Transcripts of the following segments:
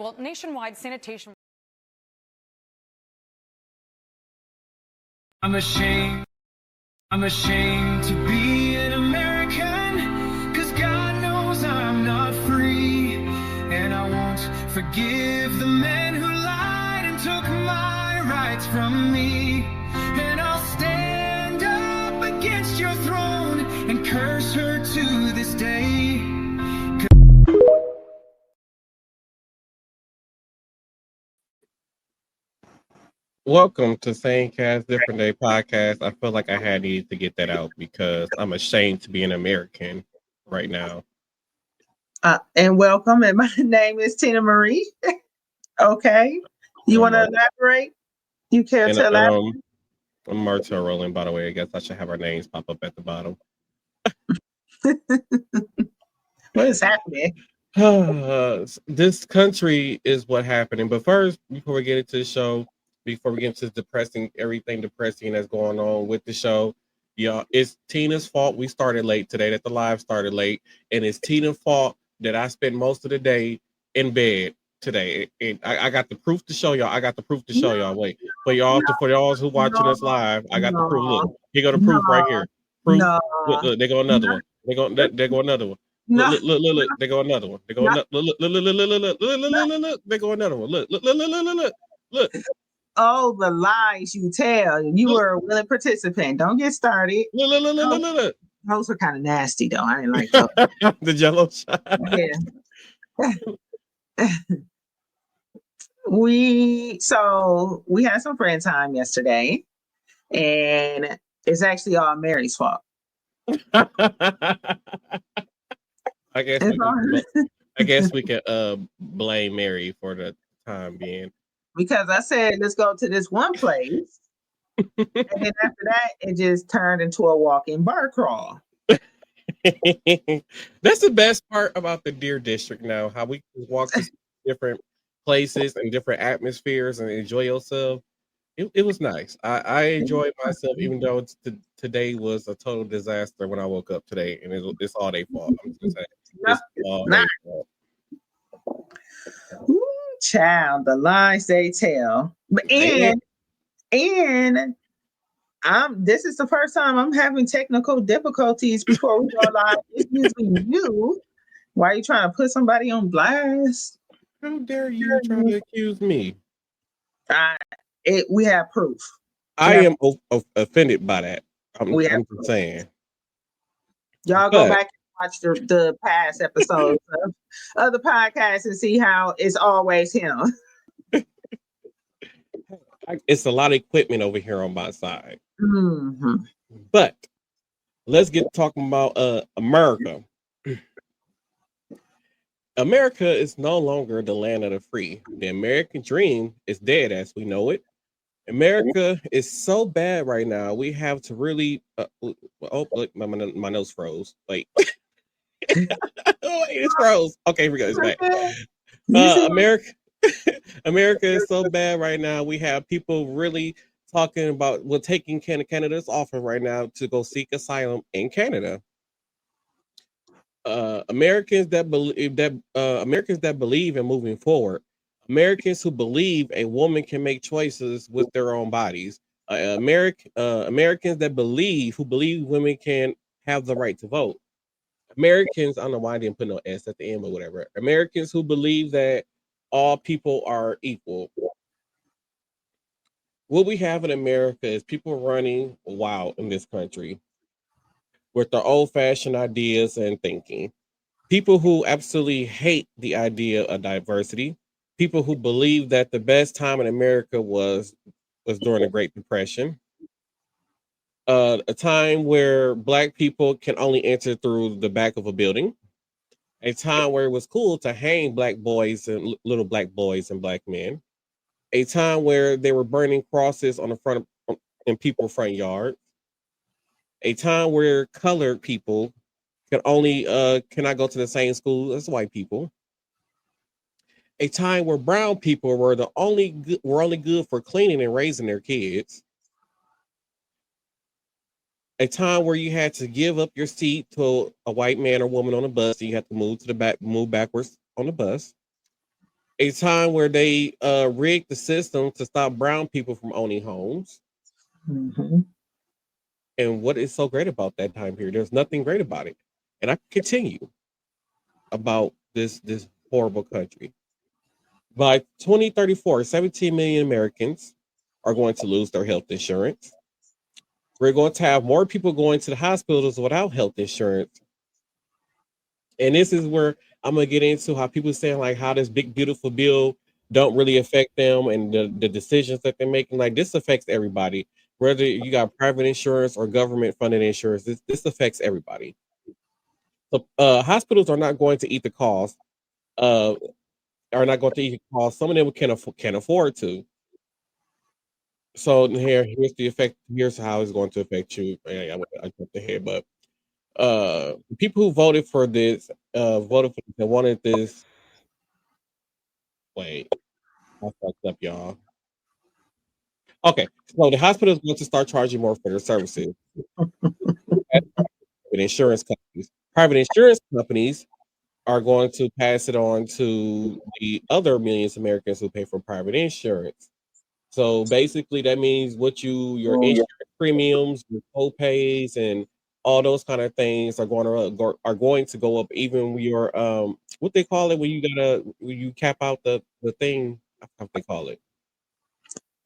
Well, nationwide sanitation. I'm ashamed to be an American, 'cause God knows I'm not free. And I won't forgive the men who lied and took my rights from me. And I'll stand up against your throne and curse her to this day. Welcome to Same Cast Different Day podcast. I feel like I needed to get that out because I'm ashamed to be an American right now. And welcome. And my name is Tina Marie. Okay. You want to elaborate? You care to elaborate? I'm Martel Rowland, by the way. I guess I should have our names pop up at the bottom. What is happening? This country is what happening. But first, before we get into the show, before we get into everything depressing that's going on with the show, y'all, it's Tina's fault we started late today, that the live started late. And it's Tina's fault that I spent most of the day in bed today. And I got the proof to show y'all. Wait, for y'all who watching us live, I got the proof. Look, here go the proof right here. Proof. Look, there go another one. There go another one. Look, there go another one. There go another. Look, there go another one. Look. Oh, the lies you tell. You were a willing participant. Don't get started. Look. Those are kind of nasty, though. I didn't like those. The Jello shot. Yeah. We had some friend time yesterday, and it's actually all Mary's fault. I guess we can blame Mary for the time being. Because I said, let's go to this one place. And then after that, it just turned into a walk-in bar crawl. That's the best part about the Deer District now, how we can walk to different places and different atmospheres and enjoy yourself. It was nice. I enjoyed myself, even though today was a total disaster when I woke up today, and it's all their fault. I'm just saying, it's all their fault. Ooh, child, the lies they tell. And this is the first time I'm having technical difficulties before we go live. It's usually you. Why are you trying to put somebody on blast? How dare you try to accuse me? We have proof. I am offended by that. I'm just saying. Y'all go back and watch the past episodes of the podcast and see how it's always him. It's a lot of equipment over here on my side. Mm-hmm. But let's get talking about America. America is no longer the land of the free. The American dream is dead as we know it. America is so bad right now. We have to really. Look, my nose froze. Wait, it's froze. Okay, here we go. It's back. America is so bad right now. We have people really talking about taking Canada's offer right now to go seek asylum in Canada. Americans that believe in moving forward. Americans who believe a woman can make choices with their own bodies. Americans that believe women can have the right to vote. Americans, I don't know why I didn't put no S at the end, but whatever. Americans who believe that all people are equal. What we have in America is people running wild in this country with their old-fashioned ideas and thinking. People who absolutely hate the idea of diversity. People who believe that the best time in America was during the Great Depression. A time where Black people can only enter through the back of a building. A time where it was cool to hang Black boys and little Black boys and Black men. A time where they were burning crosses on the front in people's front yards. A time where colored people cannot go to the same school as white people. A time where brown people were only good for cleaning and raising their kids. A time where you had to give up your seat to a white man or woman on a bus, and you had to move backwards on the bus. a time where they rigged the system to stop brown people from owning homes. Hmm. And what is so great about that time period? There's nothing great about it. And I can continue about this horrible country. By 2034, 17 million Americans are going to lose their health insurance. We're going to have more people going to the hospitals without health insurance. And this is where I'm gonna get into how people saying like how this big beautiful bill don't really affect them and the decisions that they're making. Like this affects everybody, whether you got private insurance or government funded insurance. This affects everybody. So hospitals are not going to eat the cost. Uh, are not going to eat the cost. Some of them can afford to. So here's the effect. Here's how it's going to affect you. I jumped ahead, but people who voted for this voted for this and wanted this. Wait, I fucked up, y'all. Okay, so the hospital is going to start charging more for their services. With insurance companies, private insurance companies are going to pass it on to the other millions of Americans who pay for private insurance. So basically, that means your insurance premiums, your co-pays, and all those kind of things are going to go up. Even your what they call it when you cap out the thing. I forgot what they call it.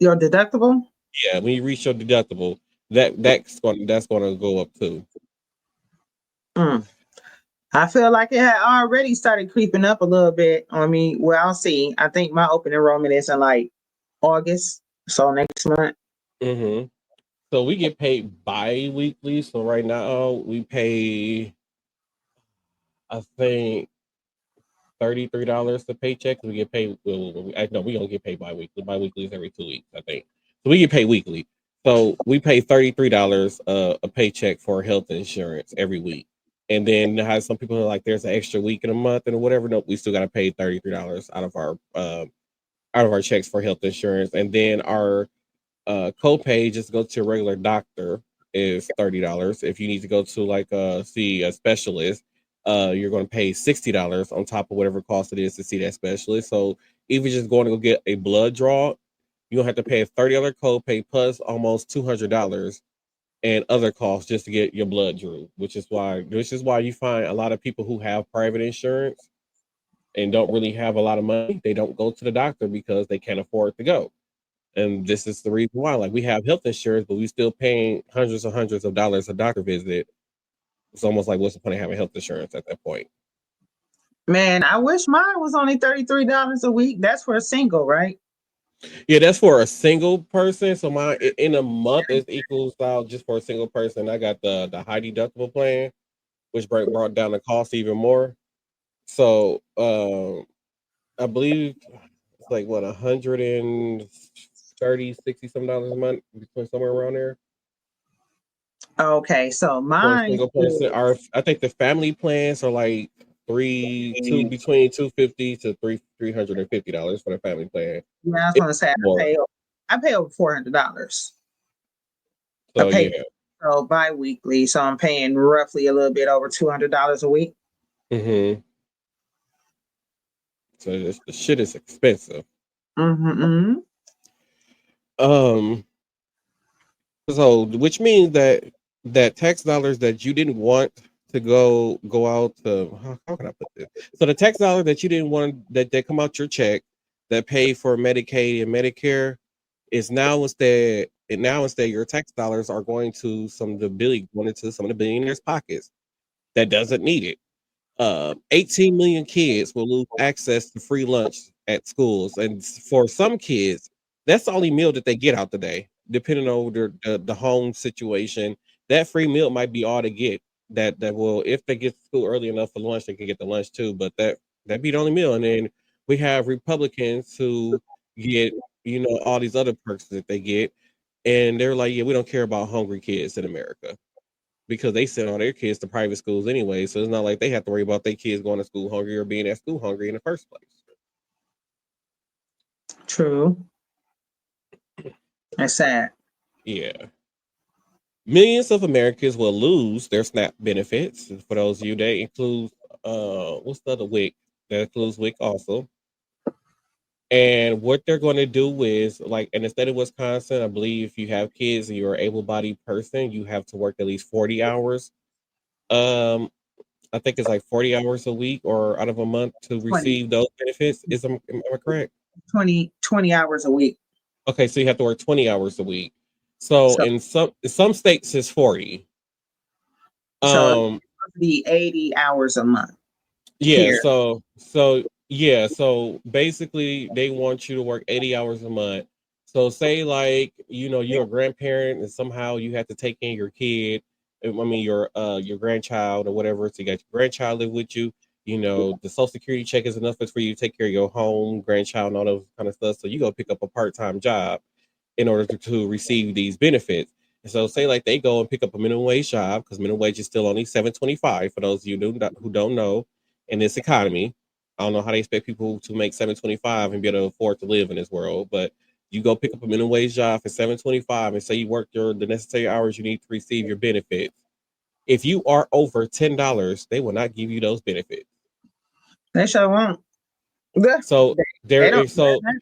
Your deductible? Yeah, when you reach your deductible, that's gonna go up too. Mm. I feel like it had already started creeping up a little bit on me. Well, I'll see. I think my open enrollment is in like August, so next month. Hmm. So we get paid bi-weekly. So right now we pay, I think, $33 a paycheck. We get paid. No, we don't get paid bi-weekly. Bi-weekly is every 2 weeks, I think. So we get paid weekly. So we pay $33 a paycheck for health insurance every week. And then how some people are like, there's an extra week in a month and whatever. No, we still got to pay $33 out of our checks for health insurance. And then our copay, just go to a regular doctor, is $30. If you need to go to like see a specialist, you're going to pay $60 on top of whatever cost it is to see that specialist. So even just going to go get a blood draw, you don't have to pay a $30 copay plus almost $200 and other costs just to get your blood drew, which is why you find a lot of people who have private insurance and don't really have a lot of money, they don't go to the doctor because they can't afford to go. And this is the reason why. Like we have health insurance, but we still paying hundreds of dollars a doctor visit. It's almost like what's the point of having health insurance at that point? Man, I wish mine was only $33 a week. That's for a single, right? Yeah, that's for a single person. So in a month it equals out just for a single person. I got the high deductible plan, which brought down the cost even more. So I believe it's like what 130, 60 some dollars a month, between somewhere around there. Okay, so For a mine single person. is, I think the family plans are like between 250 to $350 for the family plan. yeah, I was It's gonna say more. I pay over $400 a So pay yeah. so bi-weekly. So I'm paying roughly a little bit over $200 a week. Hmm. So the shit is expensive. Mm-hmm. Um. So which means that tax dollars that you didn't want to go out to, how can I put this? So the tax dollars that you didn't want that come out your check that pay for Medicaid and Medicare is now instead your tax dollars are going into some of the billionaires' pockets that doesn't need it. 18 million kids will lose access to free lunch at schools, and for some kids, that's the only meal that they get out the day. Depending on the home situation, that free meal might be all they get. That will, if they get to school early enough for lunch, they can get the lunch too. But that be the only meal. And then we have Republicans who get all these other perks that they get, and they're like, yeah, we don't care about hungry kids in America because they send all their kids to private schools anyway. So it's not like they have to worry about their kids going to school hungry or being at school hungry in the first place. True. That's sad. Yeah. Millions of Americans will lose their SNAP benefits. For those of you that includes what's the other WIC? That includes WIC also. And what they're going to do is like in the state of Wisconsin, I believe if you have kids and you're an able-bodied person, you have to work at least 40 hours. Um, I think it's like 40 hours a week or out of a month to 20, receive those benefits. Am I correct? 20 hours a week. Okay, so you have to work 20 hours a week. So So, in some states it's 40. so it's Um supposed to be 80 hours a month yeah, here. so basically they want you to work 80 hours a month. So say like, you're a grandparent and somehow you have to take in your kid, I mean your grandchild or whatever, so you got your grandchild live with you. The social security check is enough for you to take care of your home, grandchild, and all those kind of stuff. So you go pick up a part-time job in order to receive these benefits. And so, say like they go and pick up a minimum wage job because minimum wage is still only $7.25 for those of you who don't know in this economy. I don't know how they expect people to make $7.25 and be able to afford to live in this world, but you go pick up a minimum wage job for $7.25 and say you work the necessary hours you need to receive your benefits. If you are over $10, they will not give you those benefits. They sure won't. Yeah, So there they don't is do so that.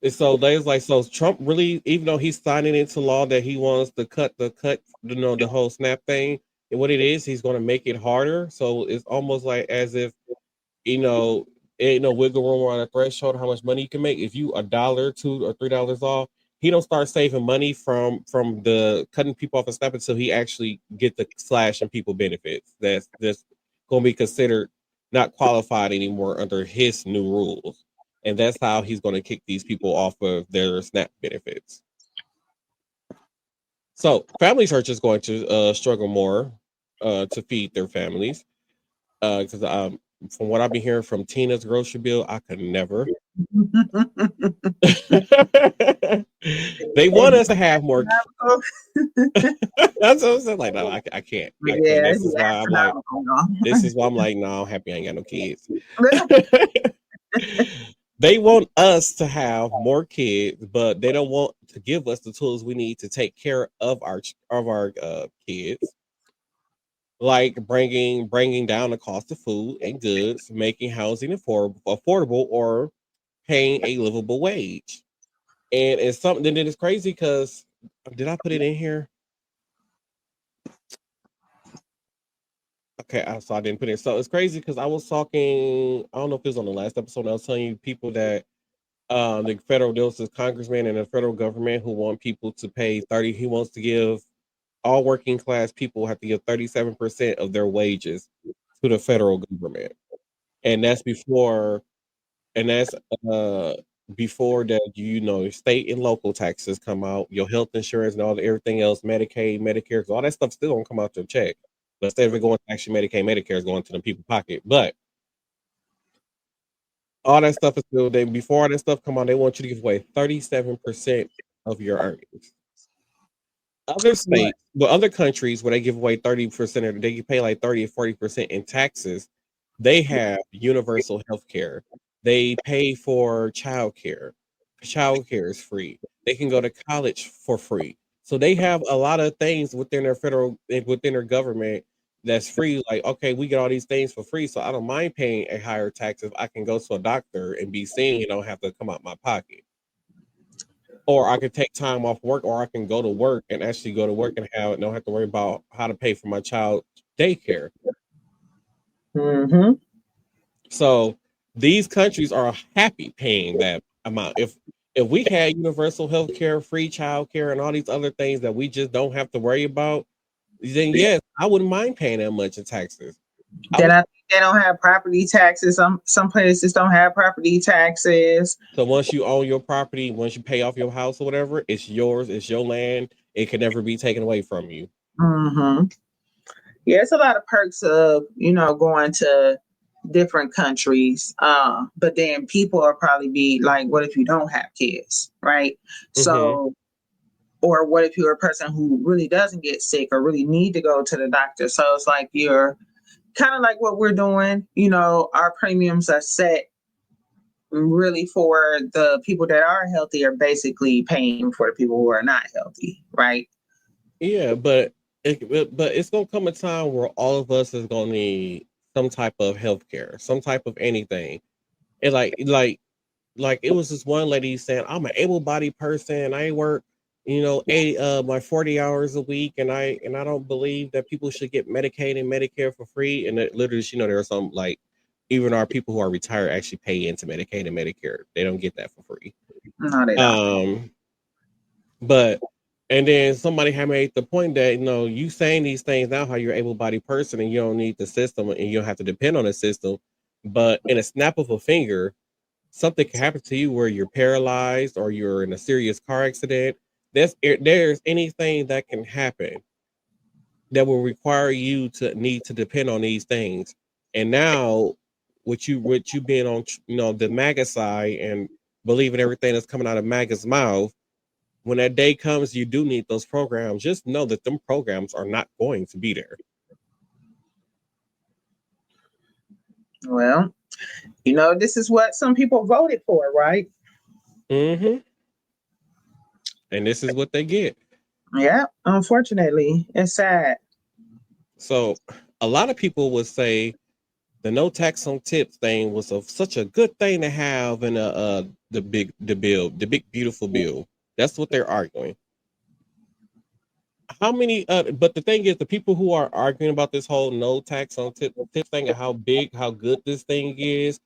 And so there's like, so Trump really, even though he's signing into law that he wants to cut, the whole SNAP thing, and what it is, he's going to make it harder. So it's almost like as if, you know, ain't no wiggle room around a threshold how much money you can make. If you a dollar, $2 or $3 off, he don't start saving money from the cutting people off of SNAP until he actually get the slash and people benefits. That's going to be considered not qualified anymore under his new rules, and that's how he's going to kick these people off of their SNAP benefits. So families are just going to struggle more to feed their families because from what I've been hearing from Tina's grocery bill, I could never. They want us to have more. That's what I'm saying. Like, no, I can't. I can't. Yeah, This it'd be is why I'm like, astronomical, y'all. no, I'm happy I ain't got no kids. They want us to have more kids, but they don't want to give us the tools we need to take care of our kids, like bringing down the cost of food and goods, making housing affordable, or paying a livable wage. And it's something that is crazy because did I put it in here? Okay, so I didn't put it. So it's crazy because I was talking. I don't know if it was on the last episode. I was telling you people that the federal there was this congressman in the federal government who want people to pay 30. He wants to give all working class people have to give 37% of their wages to the federal government, and that's uh before that, state and local taxes come out, your health insurance and everything else, Medicaid, Medicare, 'cause all that stuff still don't come out your check. But instead of it going to actually Medicaid, Medicare is going to the people pocket. But all that stuff is still they before all that stuff come on, they want you to give away 37% of your earnings. Other What? states, well, other countries where they give away 30% or they pay like 30 or 40% in taxes, they have universal health care. They pay for childcare. Childcare is free. They can go to college for free. So they have a lot of things within their government that's free. Like, okay, we get all these things for free. So I don't mind paying a higher tax if I can go to a doctor and be seen and don't have to come out my pocket, or I could take time off work, or I can go to work and actually go to work and don't have to worry about how to pay for my child daycare. Mm-hmm. So these countries are happy paying that amount. If we had universal health care, free child care, and all these other things that we just don't have to worry about, then yes, I wouldn't mind paying that much in taxes. I Then would. I think they don't have property taxes. Some places don't have property taxes. So once you own your property, once you pay off your house or whatever, it's yours. It's your land. It can never be taken away from you. Mm-hmm. Yeah, it's a lot of perks of going to different countries. But then people will probably be like, what if you don't have kids, right? Hmm. So, or what if you're a person who really doesn't get sick or really need to go to the doctor? So it's like you're kind of like what we're doing. Our premiums are set really for the people that are healthy, are basically paying for the people who are not healthy, right? Yeah, but it's gonna come a time where all of us is gonna need some type of health care, some type of anything. And like Like it was this one lady saying, I'm an able-bodied person. I work, my 40 hours a week, and I don't believe that people should get Medicaid and Medicare for free. And it literally, there are some like even our people who are retired actually pay into Medicaid and Medicare. They don't get that for free. No, they don't. But and then somebody had made the point that you saying these things now how you're an able-bodied person and you don't need the system and you don't have to depend on the system, but in a snap of a finger, something can happen to you where you're paralyzed or you're in a serious car accident. There's anything that can happen that will require you to need to depend on these things. And now, with you being on the MAGA side and believing everything that's coming out of MAGA's mouth, when that day comes, you do need those programs. Just know that them programs are not going to be there. Well, this is what some people voted for, right? Mm-hmm. And this is what they get. Yeah, unfortunately, it's sad. So a lot of people would say the no tax on tips thing was such a good thing to have in the big beautiful bill. That's what they're arguing. How many? But the thing is, the people who are arguing about this whole no tax on tip thing and how good this thing is,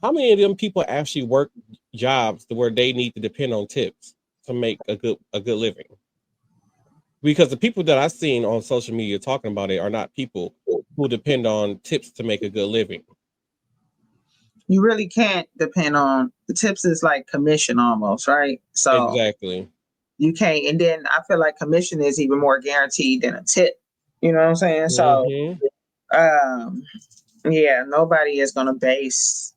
how many of them people actually work jobs to where they need to depend on tips to make a good living? Because the people that I've seen on social media talking about it are not people who depend on tips to make a good living. You really can't depend on the tips is like commission almost, right? So Exactly. you can't, and then I feel like commission is even more guaranteed than a tip. You know what I'm saying? So Mm-hmm. yeah, nobody is gonna base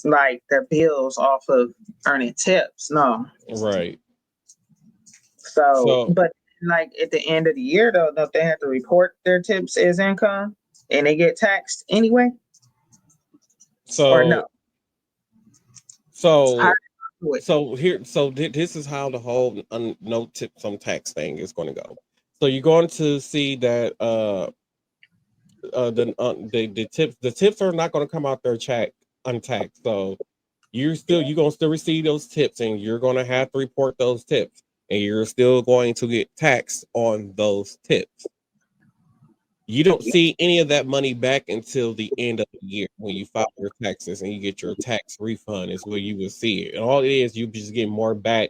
like their bills off of earning tips. No. Right. So, So but like at the end of the year though, don't they have to report their tips as income and they get taxed anyway? Or no? so How so do you do it? this is how the whole no tips on tax thing is going to go. So you're going to see that the tips are not going to come out their check untaxed. So you're gonna still receive those tips and you're gonna have to report those tips and you're still going to get taxed on those tips. You don't see any of that money back until the end of the year when you file your taxes and you get your tax refund is where you will see it. And all it is, you just get more back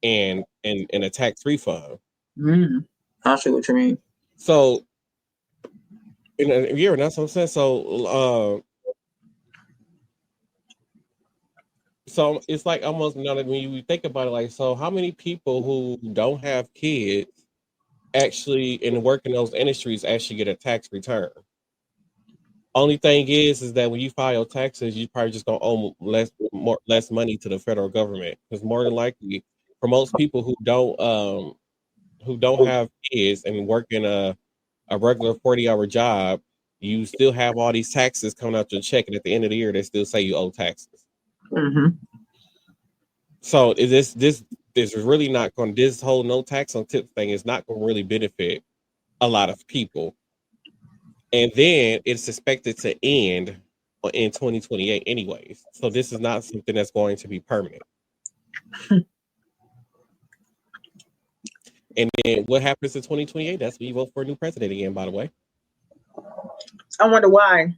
and a tax refund. Mm, I see what you mean. So in a year, that's what I'm saying. So it's like almost when you think about it, like, so how many people who don't have kids actually and work in those industries actually get a tax return? Only thing is that when you file your taxes, you probably just gonna owe less money to the federal government because more than likely, for most people who don't have kids and work in a regular 40-hour job, you still have all these taxes coming out your check, and at the end of the year, they still say you owe taxes. Mm-hmm. So this is really not going. This whole no tax on tips thing is not going to really benefit a lot of people. And then it's expected to end in 2028 anyways. So this is not something that's going to be permanent. And then what happens in 2028? That's when you vote for a new president again, by the way. I wonder why.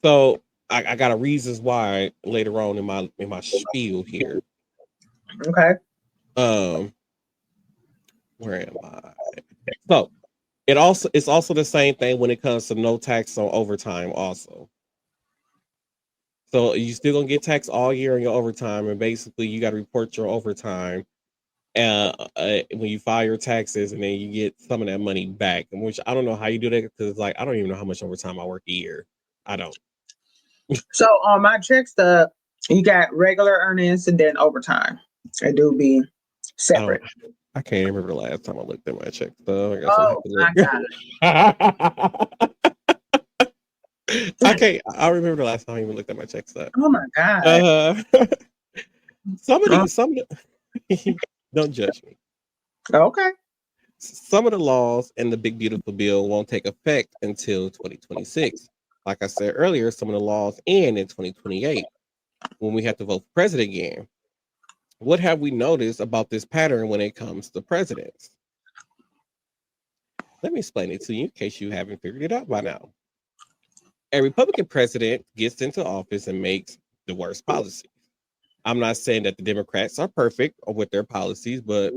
So I got a reasons why later on in my spiel here. Okay. Where am I? So it's also the same thing when it comes to no tax on overtime also. So you still gonna get taxed all year on your overtime, and basically you got to report your overtime when you file your taxes, and then you get some of that money back. Which I don't know how you do that because like I don't even know how much overtime I work a year. I don't. So on my check stub, you got regular earnings and then overtime. It do be I don't. separate. I can't remember the last time I looked at my check stub. I guess I'm Oh my God. have to look. I can't. I remember the last time I even looked at my check stub. Oh my God. Uh, some of Oh, the don't judge me. okay. Some of the laws in the big beautiful bill won't take effect until 2026. Like I said earlier, some of the laws end in 2028. when we have to vote for president again. What have we noticed about this pattern when it comes to presidents? Let me explain it to you in case you haven't figured it out by now. A Republican president gets into office and makes the worst policies. I'm not saying that the Democrats are perfect with their policies, but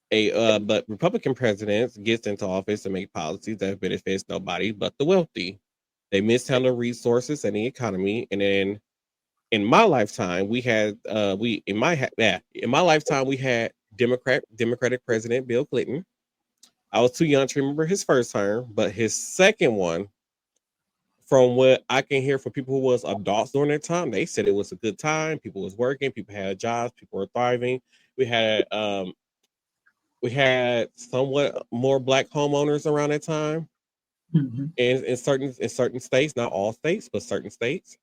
but Republican presidents gets into office and make policies that benefits nobody but the wealthy. They mishandle resources and the economy, and then in my lifetime we had in my lifetime we had Democratic President Bill Clinton. I was too young to remember his first term, but his second one, from what I can hear from people who was adults during that time, they said it was a good time. People was working, people had jobs, people were thriving. We had um we had somewhat more black homeowners around that time Mm-hmm. in certain states, not all states, but certain states.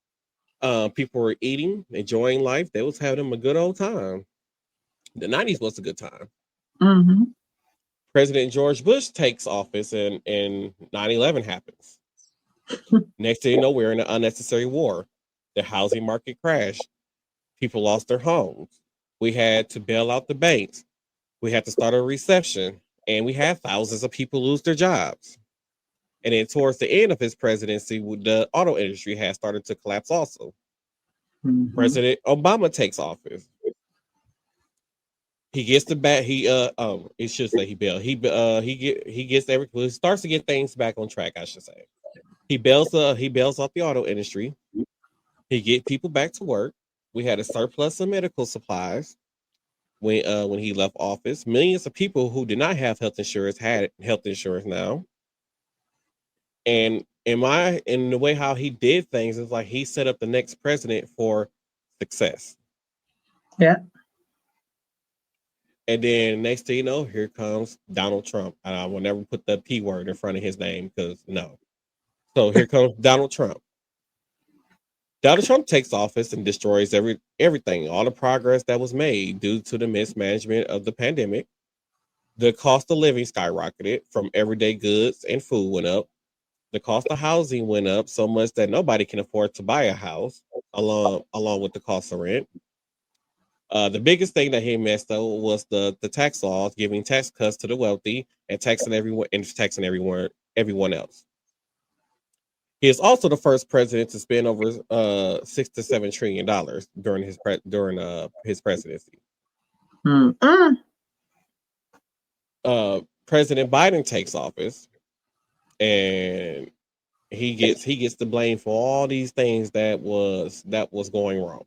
People were eating, enjoying life. They was having a good old time. The 90s was a good time. Mm-hmm. President George Bush takes office and 9/11 happens. Next thing you know, we're in an unnecessary war. The housing market crashed. People lost their homes. We had to bail out the banks. We had to start a recession. And we had thousands of people lose their jobs. And then towards the end of his presidency, the auto industry had started to collapse also. Mm-hmm. President Obama takes office. He gets the back. It should say he bailed. He gets he starts to get things back on track. I should say he bails off the auto industry. He get people back to work. We had a surplus of medical supplies when he left office. Millions of people who did not have health insurance had health insurance now. And in the way how he did things is like he set up the next president for success. Yeah. And then next thing you know, here comes Donald Trump. And I will never put the P word in front of his name because no. So here comes Donald Trump. Donald Trump takes office and destroys everything, all the progress that was made due to the mismanagement of the pandemic. The cost of living skyrocketed from everyday goods and food went up. The cost of housing went up so much that nobody can afford to buy a house, along with the cost of rent. The biggest thing that he messed up was the tax laws, giving tax cuts to the wealthy and taxing everyone else. He is also the first president to spend over $6 to $7 trillion during his presidency. Mm-mm. President Biden takes office, and he gets the blame for all these things that was going wrong.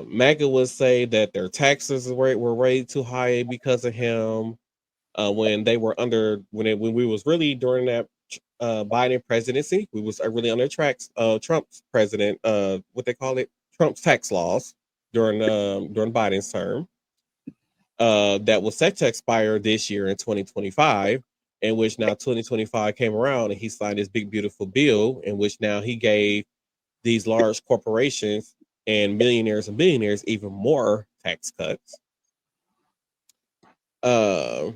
MAGA would say that their taxes were raised too high because of him. When they were when we was really during that Biden presidency, we was really under Trump's president, what they call it, Trump's tax laws during Biden's term. That was set to expire this year in 2025, in which now 2025 came around and he signed this big beautiful bill in which now he gave these large corporations and millionaires and billionaires even more tax cuts. Uh,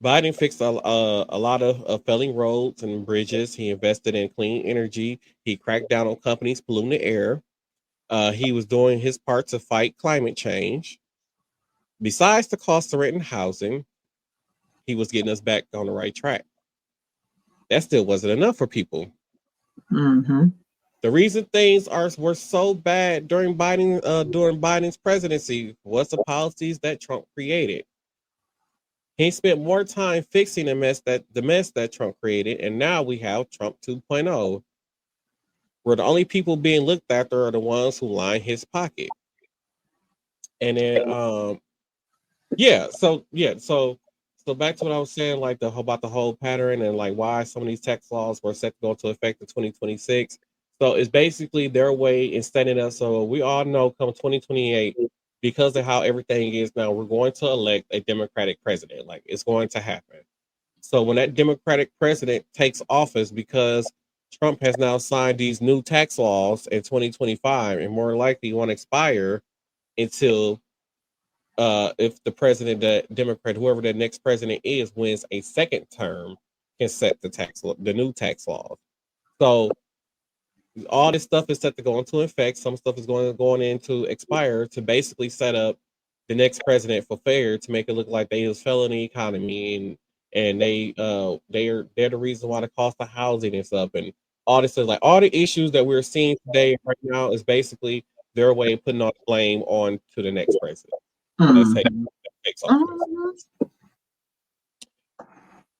Biden fixed a lot of failing roads and bridges. He invested in clean energy. He cracked down on companies polluting the air. He was doing his part to fight climate change. Besides the cost of rent and housing, he was getting us back on the right track. That still wasn't enough for people. Mm-hmm. The reason things were so bad during Biden's presidency was the policies that Trump created. He spent more time fixing the mess that Trump created, and now we have Trump 2.0, where the only people being looked after are the ones who line his pocket. And then so back to what I was saying, like about the whole pattern and like why some of these tax laws were set to go into effect in 2026. So it's basically their way in setting up. So we all know come 2028, because of how everything is now, we're going to elect a Democratic president. Like it's going to happen. So when that Democratic president takes office, because Trump has now signed these new tax laws in 2025 and more likely won't expire until if the president, the Democrat, whoever the next president is, wins a second term, can set the new tax laws. So all this stuff is set to go into effect. Some stuff is going into expire to basically set up the next president for fair to make it look like they is failing the economy and they're the reason why the cost of housing is up and all this is like all the issues that we're seeing today right now is basically their way of putting all the blame on to the next president. Let's take Mhm. takes off.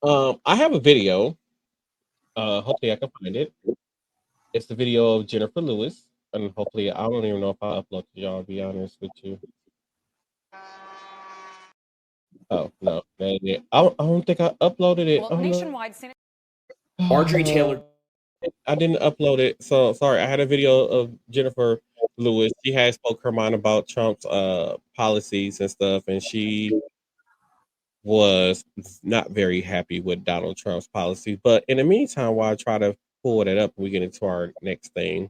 Mhm. I have a video. Hopefully I can find it. It's the video of Jennifer Lewis, and hopefully I don't even know if I uploaded y'all. To be honest with you. Oh no, that ain't it. I don't think I uploaded it. Well, Oh, no. nationwide. Marjorie Taylor. I didn't upload it, so sorry. I had a video of Jennifer Lewis. She had spoke her mind about Trump's policies and stuff, and she was not very happy with Donald Trump's policies. But in the meantime, while I try to pull that up, we get into our next thing.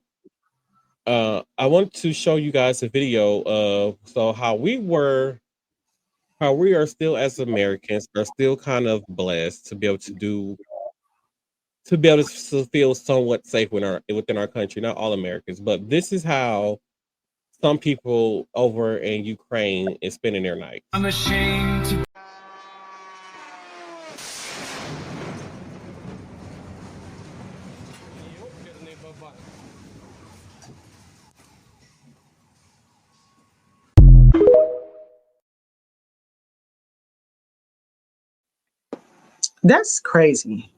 I want to show you guys a video of how we are still as Americans are still kind of blessed to be able to feel somewhat safe within our country. Not all Americans, but this is how some people over in Ukraine is spending their night. I'm ashamed to That's crazy.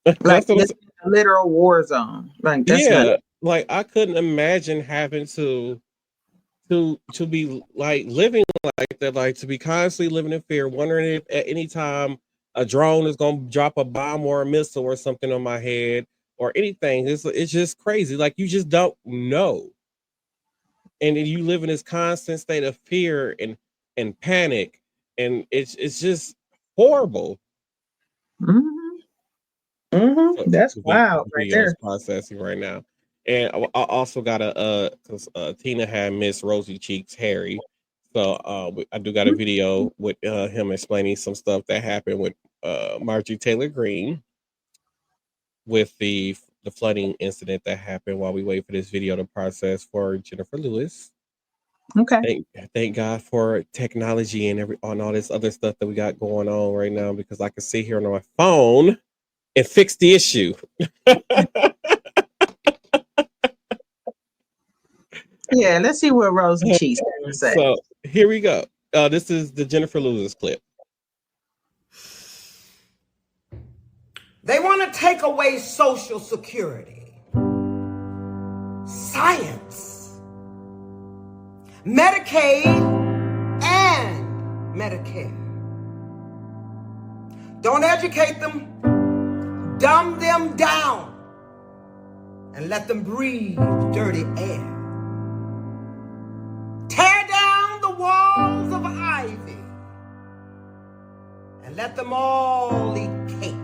Like That's what I'm this is a literal war zone. Like that's not. yeah, like I couldn't imagine having to be like living like that, like to be constantly living in fear, wondering if at any time a drone is gonna drop a bomb or a missile or something on my head or anything. It's just crazy. Like you just don't know. And then you live in this constant state of fear and panic. And it's just horrible. Mhm. Mhm. So That's the wild right video is there. processing right now. And I also got because Tina had Miss Rosy Cheeks Harry. So I do got a video with him explaining some stuff that happened with Marjorie Taylor Greene with the flooding incident that happened while we wait for this video to process for Jennifer Lewis. Okay. Thank God for technology and all this other stuff that we got going on right now because I can sit here on my phone and fix the issue. Yeah, let's see what Rosie Cheese has to say. So here we go. This is the Jennifer Lewis clip. They want to take away Social Security, science, Medicaid, and Medicare. Don't educate them, dumb them down, and let them breathe dirty air. Tear down the walls of ivy and let them all eat cake.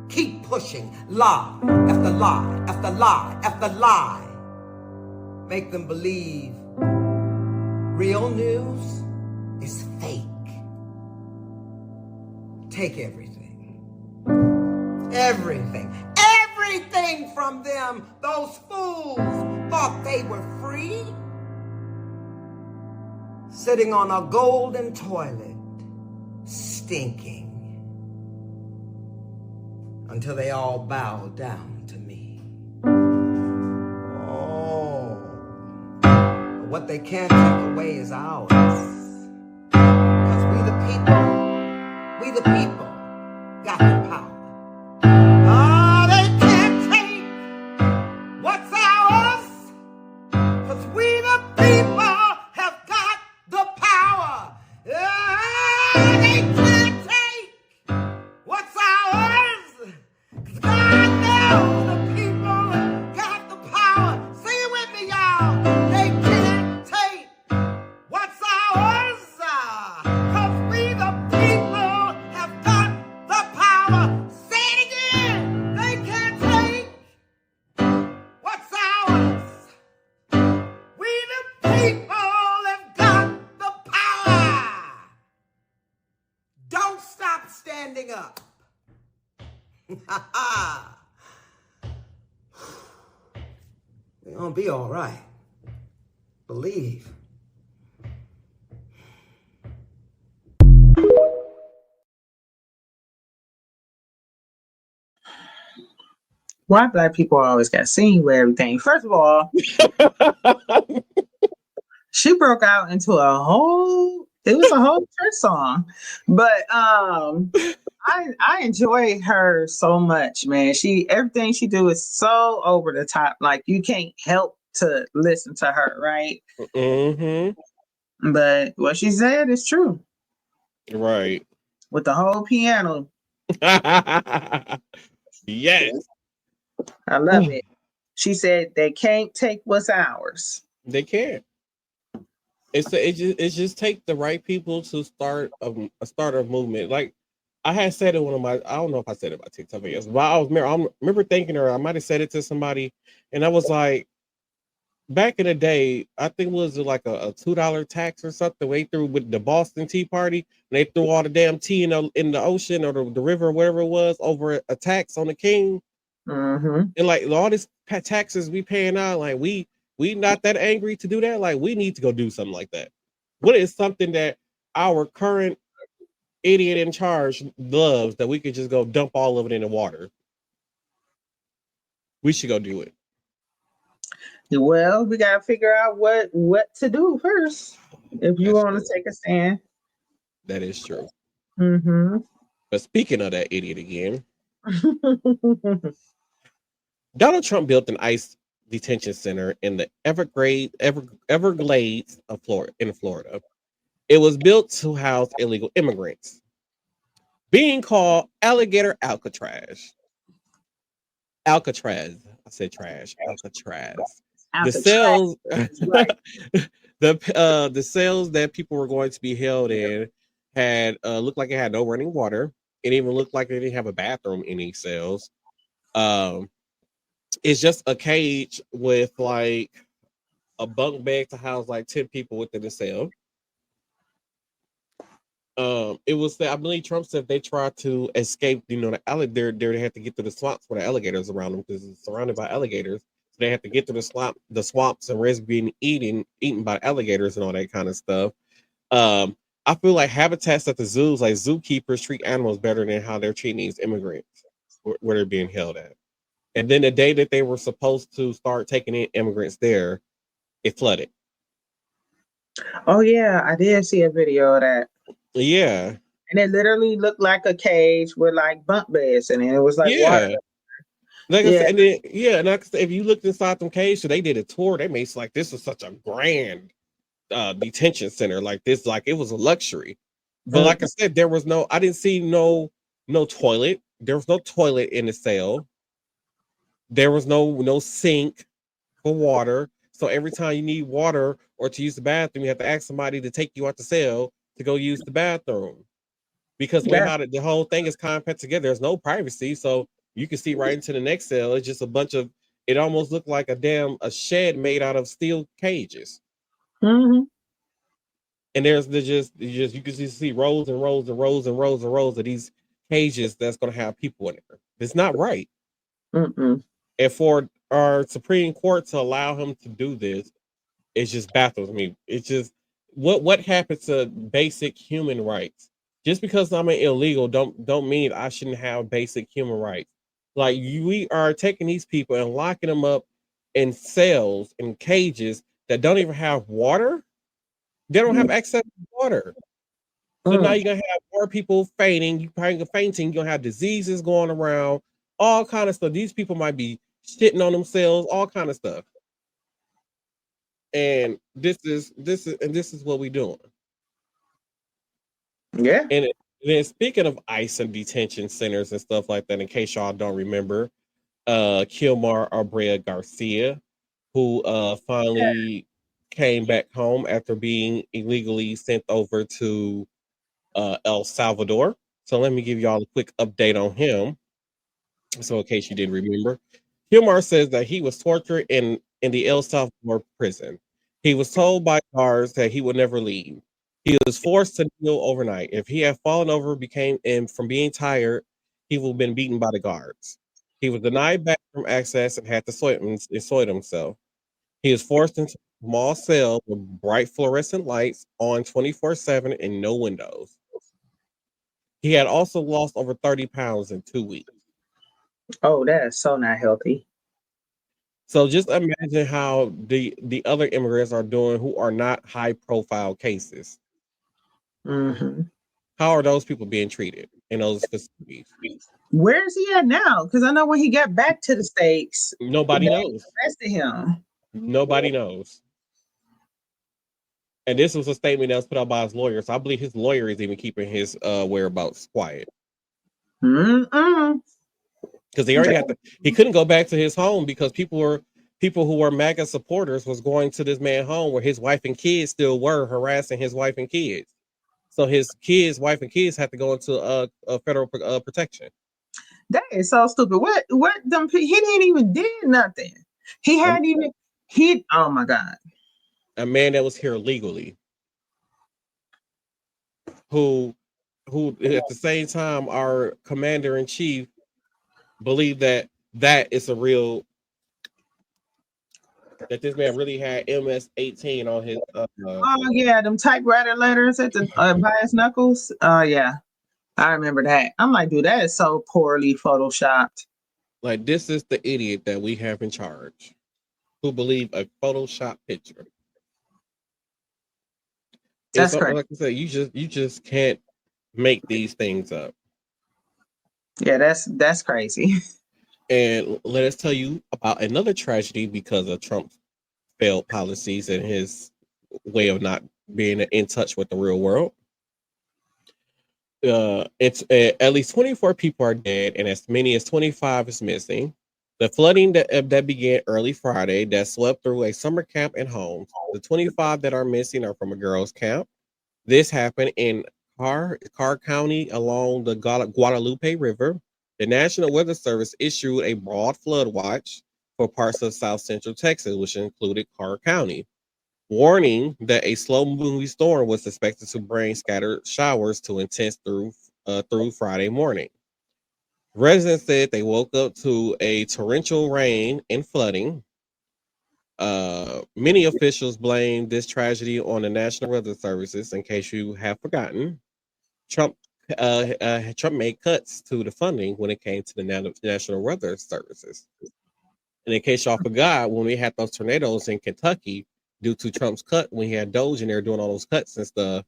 Keep pushing lie after lie after lie after lie. Make them believe real news is fake. Take everything. Everything from them. Those fools thought they were free. Sitting on a golden toilet, stinking. Until they all bow down to me. Oh, but what they can't take away is ours. Because we the people got the power. Oh, they can't take what's ours. Because we the people have got the power. They can't take what's ours. God knows the people got the power. Say it with me, y'all. They can't take what's ours. Because we the people have got the power. Say it again. They can't take what's ours. We the people have got the power. Don't stop standing up. We're gonna be all right. Believe. Why black people always got seen with everything? First of all, she broke out into it was a whole church song. But I enjoy her so much, man. Everything she do is so over the top. Like you can't help to listen to her, right? Mm-hmm. But what she said is true. Right. With the whole piano. Yes. I love it. She said they can't take what's ours. They can't. It just take the right people to start a movement. Like I had said it one of my, I don't know if I said it about TikTok videos, but I remember thinking, or I might have said it to somebody, and I was like, back in the day, I think it was like a $2 tax or something. They threw with the Boston Tea Party, and they threw all the damn tea in the ocean or the river or whatever it was over a tax on the king. Mm-hmm. And like all these taxes we paying out, like we not that angry to do that. Like we need to go do something like that. What is something that our current idiot in charge loves that we could just go dump all of it in the water? We should go do it. Well, we gotta figure out what to do first if you That's want true. to take a stand. That is true. Mm-hmm. But speaking of that idiot again, Donald Trump built an ICE detention center in the Everglades of Florida. It was built to house illegal immigrants, being called Alligator Alcatraz. Alcatraz. I said trash. Alcatraz. The Out the trash, cells, right? the cells that people were going to be held in had looked like it had no running water. It even looked like they didn't have a bathroom in these cells. Um, it's just a cage with like a bunk bed to house like 10 people within the cell. It was I believe Trump said they tried to escape, the alligator. They had to get through the swamps with the alligators around them because it's surrounded by alligators. So they had to get through the swamps, and risk being eaten by alligators and all that kind of stuff. Um, I feel like habitats at the zoos, like zookeepers, treat animals better than how they're treating these immigrants where they're being held at. And then the day that they were supposed to start taking in immigrants there, it flooded. Oh yeah, I did see a video of that. Yeah, And it literally looked like a cage with like bunk beds in it. It was like water. yeah. Like I Yeah. said, and then, yeah, and like I said, if you looked inside them cages, so they did a tour. They made like this was such a grand detention center, like this, like it was a luxury. But like I Mm-mm. said, I didn't see no toilet. There was no toilet in the cell. There was no sink for water. So every time you need water or to use the bathroom, you have to ask somebody to take you out the cell to go use the bathroom. Because the way That, how the whole thing is compact together, there's no privacy, so you can see right into the next cell. It's just a bunch of. It almost looked like a shed made out of steel cages, hmm and there's just you can just see rows and rows and rows and rows and rows of these cages that's going to have people in there. It's not right, Mm-mm. and for our Supreme Court to allow him to do this, it just baffles me. It's just what happens to basic human rights? Just because I'm an illegal don't mean I shouldn't have basic human rights. Like we are taking these people and locking them up in cells in cages that don't even have water. They don't have access to water. So now Mm. you're gonna have more people fainting. You probably fainting. You're gonna have diseases going around, all kind of stuff. These people might be shitting on themselves, all kind of stuff. And this is what we doing. Yeah. And then speaking of ICE and detention centers and stuff like that, in case y'all don't remember, Kilmar Abrea Garcia, who finally came back home after being illegally sent over to El Salvador. So let me give y'all a quick update on him. So in case you didn't remember, Kilmar says that he was tortured in the El Salvador prison. He was told by guards that he would never leave. He was forced to kneel overnight. If he had fallen over, became and from being tired, he would have been beaten by the guards. He was denied bathroom access and had to soil himself. He was forced into a small cell with bright fluorescent lights on 24/7 and no windows. He had also lost over 30 pounds in 2 weeks. Oh, that's so not healthy. So just imagine how the other immigrants are doing who are not high profile cases. Hmm. How are those people being treated in those facilities? Where is he at now? Because I know when he got back to the States, Nobody they knows. arrested him. Nobody knows. And this was a statement that was put out by his lawyer. So I believe his lawyer is even keeping his whereabouts quiet. Mm-mm. Because they already had to, he couldn't go back to his home because people who were MAGA supporters was going to this man's home where his wife and kids still were harassing his wife and kids. So his kids, wife and kids had to go into a federal protection. That is so stupid. What them he didn't even did nothing. He A, hadn't even he oh my God. a man that was here legally, who at the same time our commander in chief believed that is a real that this man really had MS-18 on his Oh yeah, them typewriter letters at the by his knuckles. Oh yeah. I remember that. I'm like, dude, that is so poorly photoshopped. like this is the idiot that we have in charge who believe a Photoshop picture. It's That's something crazy. like I said, you just can't make these things up. Yeah, that's crazy. And let us tell you about another tragedy because of Trump's failed policies and his way of not being in touch with the real world. It's at least 24 people are dead and as many as 25 is missing. The flooding that began early Friday that swept through a summer camp and homes. The 25 that are missing are from a girls' camp. This happened in Carr County along the Guadalupe River. The National Weather Service issued a broad flood watch for parts of South Central Texas, which included Carr County, warning that a slow-moving storm was expected to bring scattered showers to intense through Friday morning. Residents said they woke up to a torrential rain and flooding. Many officials blame this tragedy on the National Weather Services. In case you have forgotten, Trump Trump made cuts to the funding when it came to the National Weather Services. And in case y'all forgot, when we had those tornadoes in Kentucky, due to Trump's cut, when he had Doge in there doing all those cuts and stuff,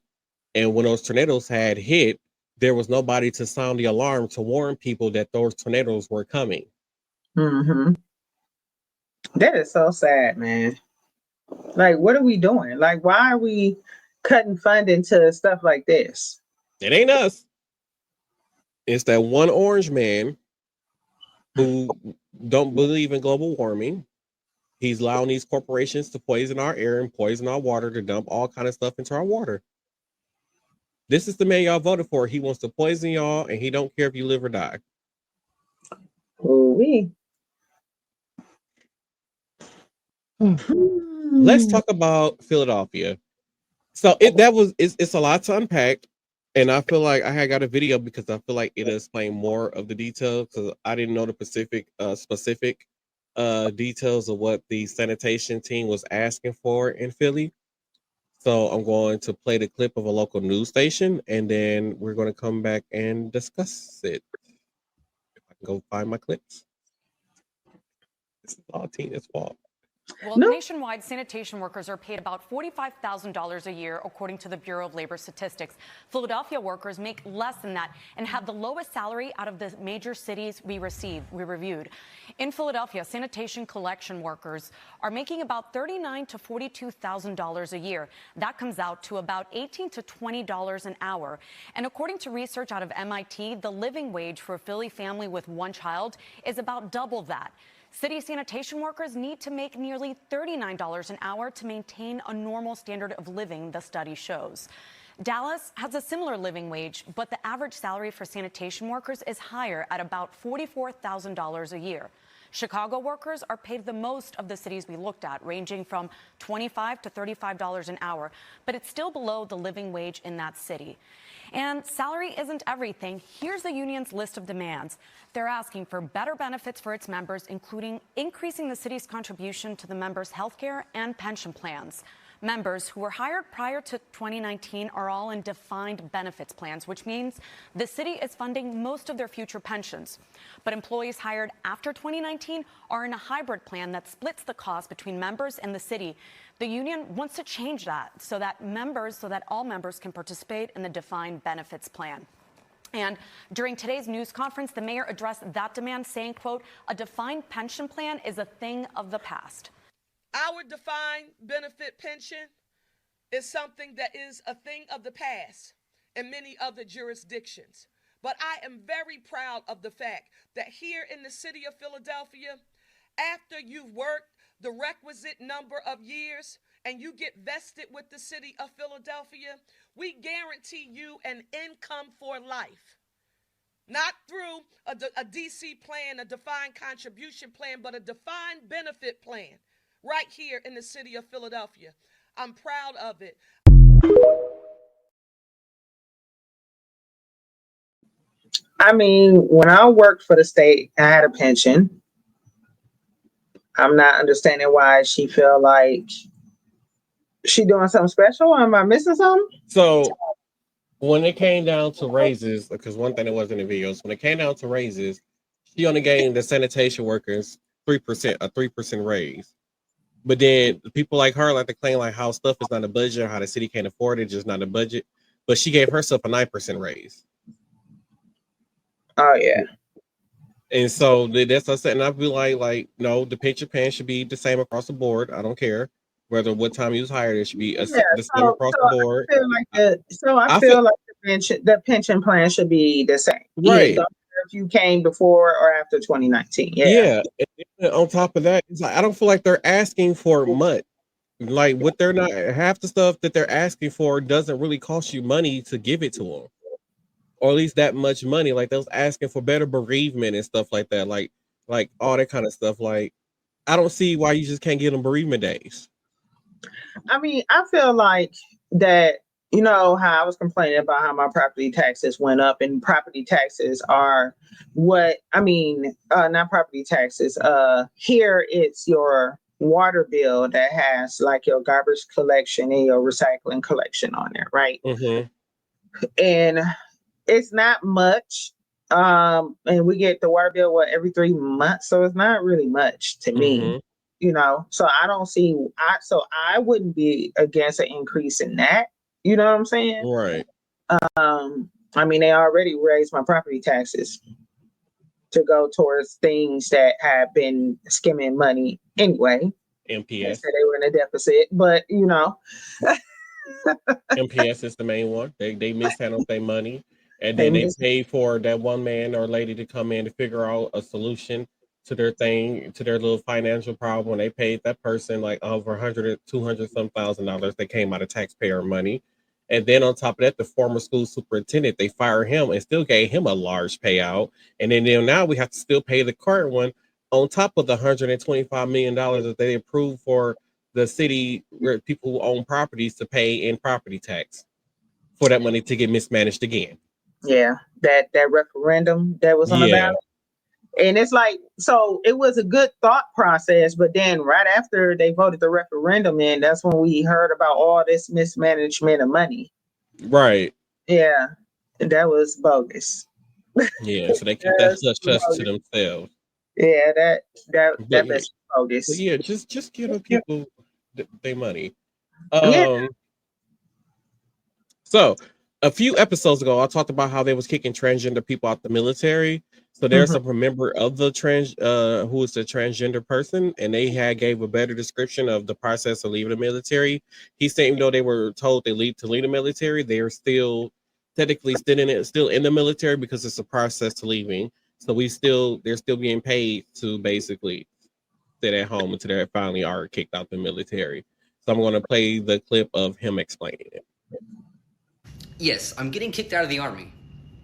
and when those tornadoes had hit, there was nobody to sound the alarm to warn people that those tornadoes were coming. Hmm. That is so sad, man. Like, what are we doing? Like, why are we cutting funding to stuff like this? It ain't us. It's that one orange man who don't believe in global warming. He's allowing these corporations to poison our air and poison our water to dump all kind of stuff into our water. This is the man y'all voted for. He wants to poison y'all, and he don't care if you live or die. We. Let's talk about Philadelphia. So it's a lot to unpack, and I feel like I had got a video because I feel like it explained more of the details because I didn't know the specific details of what the sanitation team was asking for in Philly. So I'm going to play the clip of a local news station, and then we're going to come back and discuss it. If I can go find my clips. This is all Tina's fault. Well, nationwide, sanitation workers are paid about $45,000 a year, according to the Bureau of Labor Statistics. Philadelphia workers make less than that and have the lowest salary out of the major cities we reviewed. In Philadelphia, sanitation collection workers are making about $39,000 to $42,000 a year. That comes out to about $18 to $20 an hour. And according to research out of MIT, the living wage for a Philly family with one child is about double that. City sanitation workers need to make nearly $39 an hour to maintain a normal standard of living, the study shows. Dallas has a similar living wage, but the average salary for sanitation workers is higher at about $44,000 a year. Chicago workers are paid the most of the cities we looked at, ranging from $25 to $35 an hour, but it's still below the living wage in that city. And salary isn't everything. Here's the union's list of demands. They're asking for better benefits for its members, including increasing the city's contribution to the members' health care and pension plans. Members who were hired prior to 2019 are all in defined benefits plans, which means the city is funding most of their future pensions. But employees hired after 2019 are in a hybrid plan that splits the cost between members and the city. The union wants to change that so that all members can participate in the defined benefits plan. And during today's news conference, the mayor addressed that demand, saying, quote, "A defined pension plan is a thing of the past." Our defined benefit pension is something that is a thing of the past in many other jurisdictions. But I am very proud of the fact that here in the city of Philadelphia, after you've worked the requisite number of years and you get vested with the city of Philadelphia, we guarantee you an income for life. Not through a DC plan, a defined contribution plan, but a defined benefit plan. Right here in the city of Philadelphia. I'm proud of it. I mean, when I worked for the state, I had a pension. I'm not understanding why she feel like she doing something special. Am I missing something? So when it came down to raises, because one thing that wasn't in the videos, when it came down to raises, she only gave the sanitation workers 3%, a 3% raise. But then people like her like to claim like how stuff is not a budget or how the city can't afford it, just not a budget. But she gave herself a 9% raise. Oh yeah. And so that's what I said. And I feel like no, the pension plan should be the same across the board. I don't care whether what time you was hired, it should be the same across the board. I feel like the pension plan should be the same. Right. Yeah, if you came before or after 2019. Yeah. And on top of that, it's like I don't feel like they're asking for much. Like what they're not, half the stuff that they're asking for doesn't really cost you money to give it to them, or at least that much money. Like they was asking for better bereavement and stuff like that, like all that kind of stuff. Like I don't see why you just can't give them bereavement days. I mean, I feel like that, you know, how I was complaining about how my property taxes went up, and property taxes are not property taxes. Here it's your water bill that has like your garbage collection and your recycling collection on there, right? Mm-hmm. And it's not much. And we get the water bill every 3 months, so it's not really much to me. You know, so I don't see. I wouldn't be against an increase in that. You know what I'm saying? Right. I mean, they already raised my property taxes to go towards things that have been skimming money anyway. MPS. They said they were in a deficit, but you know, MPS is the main one. They mishandled their money, and then they paid for that one man or lady to come in to figure out a solution to their thing, to their little financial problem. They paid that person like over 100, 200 some $1,000 that came out of taxpayer money. And then on top of that, the former school superintendent, they fired him and still gave him a large payout. And then now we have to still pay the current one on top of the $125 million that they approved for the city, where people who own properties to pay in property tax for that money to get mismanaged again. Yeah, that referendum that was on the ballot. And it's like, so it was a good thought process, but then right after they voted the referendum in, that's when we heard about all this mismanagement of money. Right. Yeah, that was bogus. Yeah, so they keep that hush to themselves. Yeah, that's bogus. But yeah, just give the people their money. So a few episodes ago, I talked about how they was kicking transgender people out the military. So there's a member of the who is a transgender person, and they gave a better description of the process of leaving the military. He said, even though they were told they leave the military, they are still technically still in the military because it's a process to leaving. So they're still being paid to basically sit at home until they finally are kicked out the military. So I'm going to play the clip of him explaining it. Yes, I'm getting kicked out of the Army,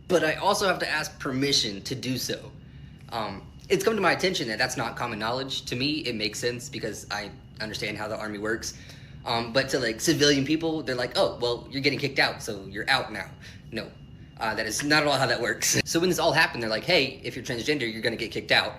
but I also have to ask permission to do so. It's come to my attention that that's not common knowledge. To me, it makes sense because I understand how the army works. But to like civilian people, they're like, oh, well, you're getting kicked out, so you're out now. No, that is not at all how that works. So when this all happened, they're like, hey, if you're transgender, you're going to get kicked out.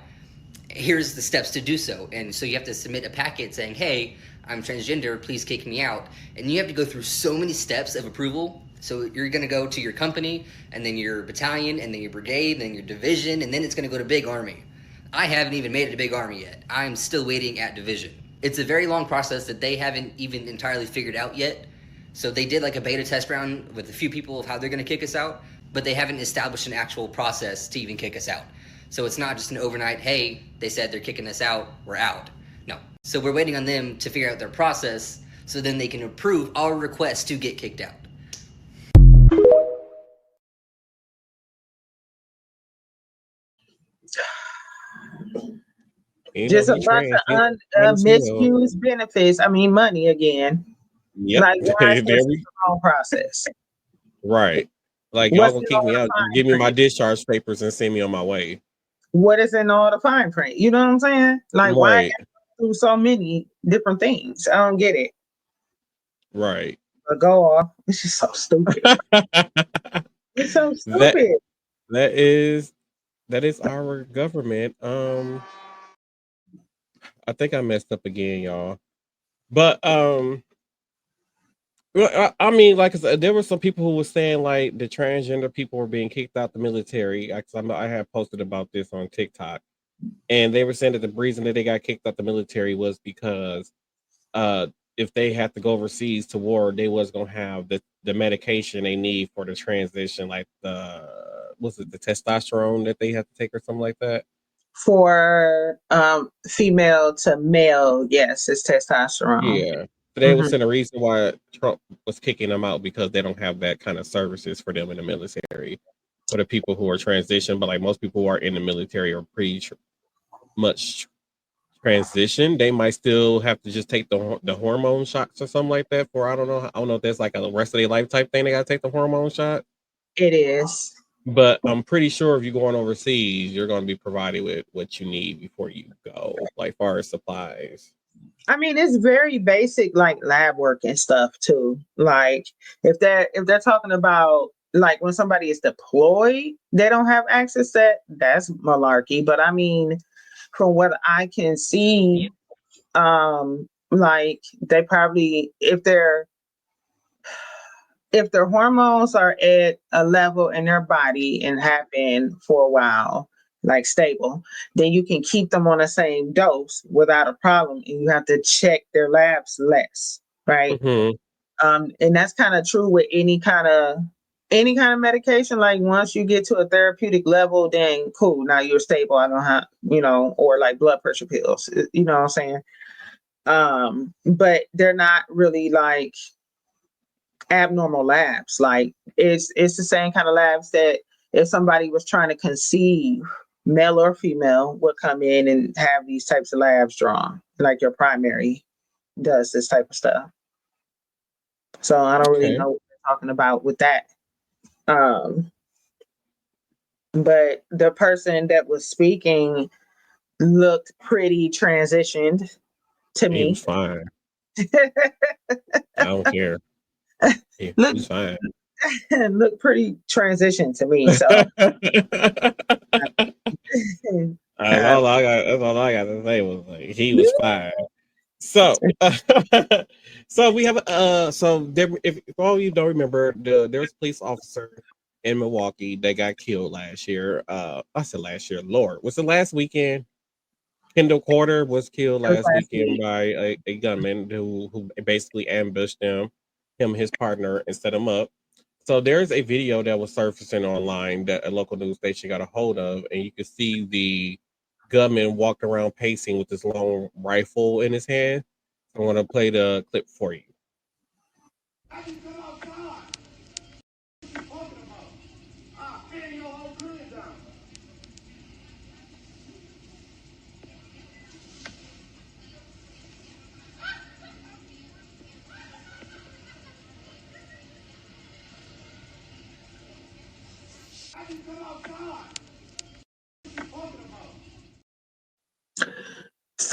Here's the steps to do so. And so you have to submit a packet saying, hey, I'm transgender, please kick me out. And you have to go through so many steps of approval. So you're going to go to your company, and then your battalion, and then your brigade, and then your division, and then it's going to go to big army. I haven't even made it to big army yet. I'm still waiting at division. It's a very long process that they haven't even entirely figured out yet. So they did like a beta test round with a few people of how they're going to kick us out, but they haven't established an actual process to even kick us out. So it's not just an overnight, hey, they said they're kicking us out, we're out. No. So we're waiting on them to figure out their process so then they can approve our request to get kicked out. You know, Just a he bunch trans. He of might as well. misused benefits. I mean, money again. Yep. Like, why is There this we a long process? right. Like y'all What's gonna in kick all me the out, fine give me my print? discharge papers and send me on my way. What is in all the fine print? You know what I'm saying? Like, why Right. do so many different things? I don't get it. Right. But go off. It's just so stupid. It's so that stupid. that is our government. I think I messed up again, y'all. But well, I mean, like I said, there were some people who were saying like the transgender people were being kicked out the military. I had posted about this on TikTok, and they were saying that the reason that they got kicked out the military was because uh if they had to go overseas to war, they was gonna have the medication they need for the transition, like the testosterone that they have to take or something like that. For female to male, yes, it's testosterone. Yeah. So they Hmm. was saying the reason why Trump was kicking them out because they don't have that kind of services for them in the military. For the people who are transitioned, but like most people who are in the military are pretty much transition. They might still have to just take the hormone shots or something like that. For I don't know if that's like a rest of their life type thing. They got to take the hormone shot. It is. But I'm pretty sure if you're going overseas, you're going to be provided with what you need before you go, like far as supplies. I mean, it's very basic, like lab work and stuff too. Like, if they're talking about like when somebody is deployed, they don't have access to that. That's malarkey. But I mean, from what I can see, like they probably if their hormones are at a level in their body and have been for a while, like stable, then you can keep them on the same dose without a problem. And you have to check their labs less, right? Hmm. And that's kind of true with any kind of medication. Like once you get to a therapeutic level, then cool. Now you're stable. I don't have, or like blood pressure pills. You know what I'm saying? But they're not really like abnormal labs. Like it's the same kind of labs that if somebody was trying to conceive, male or female, would come in and have these types of labs drawn. Like your primary does this type of stuff. So I don't really Okay. know what we're talking about with that. Um, but the person that was speaking looked pretty transitioned to He was me. fine. I don't care. He look was fine. looked pretty transitioned to me. So uh, That's all I got to say was like he was fine. So, so we have so there, if all you don't remember, there was a police officer in Milwaukee that got killed last year. I said last year, Lord, was it last weekend? Kendall Carter was killed it was last last weekend week. by a gunman who basically ambushed him and his partner, and set him up. So there's a video that was surfacing online that a local news station got a hold of, and you can see the gunman walking around pacing with this long rifle in his hand. I'm gonna play the clip for you.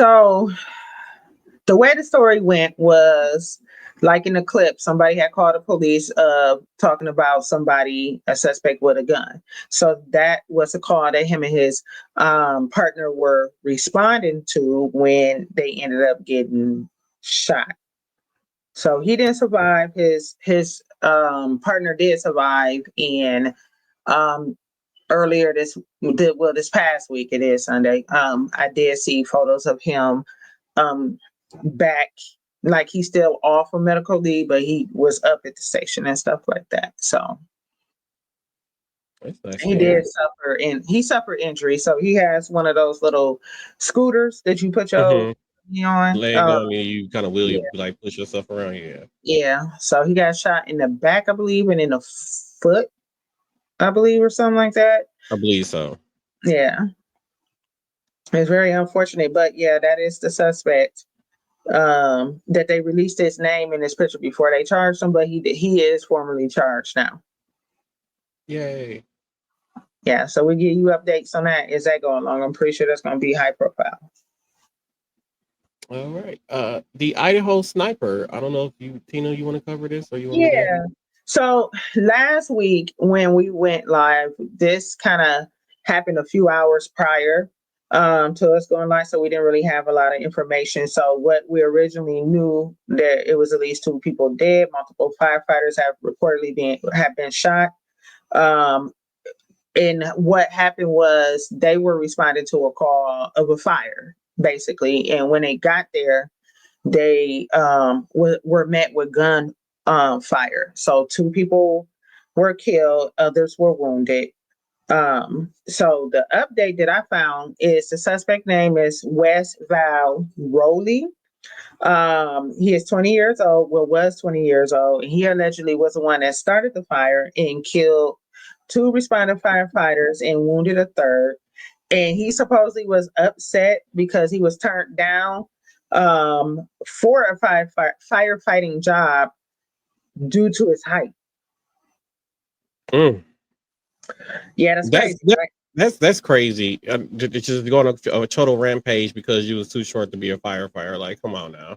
So the way the story went was like in the clip, somebody had called the police talking about somebody, a suspect with a gun. So that was a call that him and his partner were responding to when they ended up getting shot. So he didn't survive. His partner did survive, and um, earlier this past week, it is Sunday. I did see photos of him um back, like he's still off of medical leave, but he was up at the station and stuff like that. So That's not he scary. did suffer, and he suffered injury. So he has one of those little scooters that you put your Mm-hmm. knee on. Leg on you, you kind of will Yeah, you like push yourself around. Yeah, yeah. So he got shot in the back, I believe, and in the foot, I believe, or something like that. I believe so. Yeah, it's very unfortunate, but yeah, that is the suspect. That they released his name and his picture before they charged him, but he is formally charged now. Yay! Yeah, so we give you updates on that as that go along. I'm pretty sure that's going to be high profile. All right. The Idaho sniper. I don't know if you, Tina, you want to cover this or you want me to? Yeah. So last week when we went live, this kind of happened a few hours prior to us going live, so we didn't really have a lot of information. So what we originally knew, that it was at least 2 people dead, multiple firefighters have reportedly been shot. Um, and what happened was they were responding to a call of a fire, basically. And when they got there, they were met with gun fire. So 2 people were killed, others were wounded. So the update that I found is the suspect name is Wes Val Rowley. He is 20 years old, well, was 20 years old, and he allegedly was the one that started the fire and killed 2 responding firefighters and wounded a third. And he supposedly was upset because he was turned down for a firefighting job due to his height. Mm. Yeah, that's That's crazy, that, right? that's crazy. It's just going on a total rampage because you was too short to be a firefighter. Like, come on now.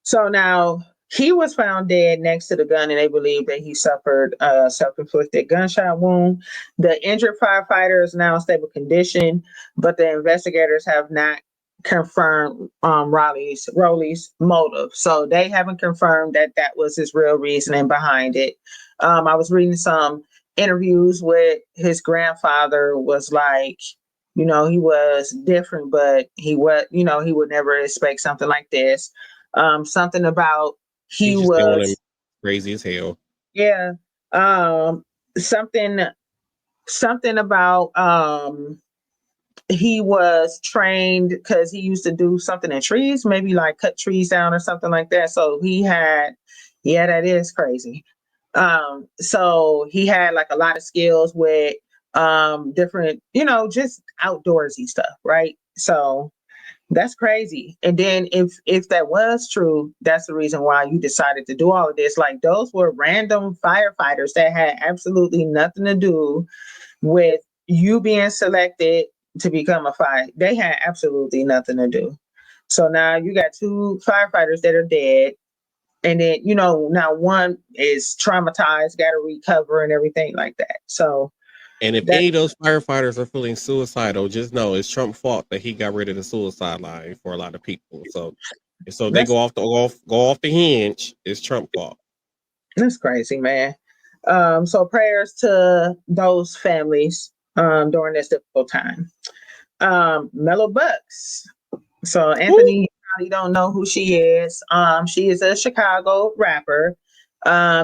So now he was found dead next to the gun, and they believe that he suffered a self-inflicted gunshot wound. The injured firefighter is now in stable condition, but the investigators have not confirmed Rowley's motive. So they haven't confirmed that that was his real reasoning behind it. I was reading some interviews with his grandfather, was like, he was different, but he would never expect something like this. Something about he He's just doing him was, crazy as hell. yeah, um something about he was trained because he used to do something in trees, maybe like cut trees down or something like that. So yeah, that is crazy. So he had like a lot of skills with different, just outdoorsy stuff, right? So that's crazy. And then if that was true, that's the reason why you decided to do all of this. Like, those were random firefighters that had absolutely nothing to do with you being selected to become a fire. They had absolutely nothing to do. So now you got 2 firefighters that are dead. And then, now one is traumatized, got to recover and everything like that. So And if that any of those firefighters are feeling suicidal, just know it's Trump's fault that he got rid of the suicide line for a lot of people. So they that's go off the hinge. It's Trump's fault. that's crazy, man. So prayers to those families during this difficult time. Mellow Bucks. So Woo! Anthony, you probably don't know who she is. She is a Chicago rapper.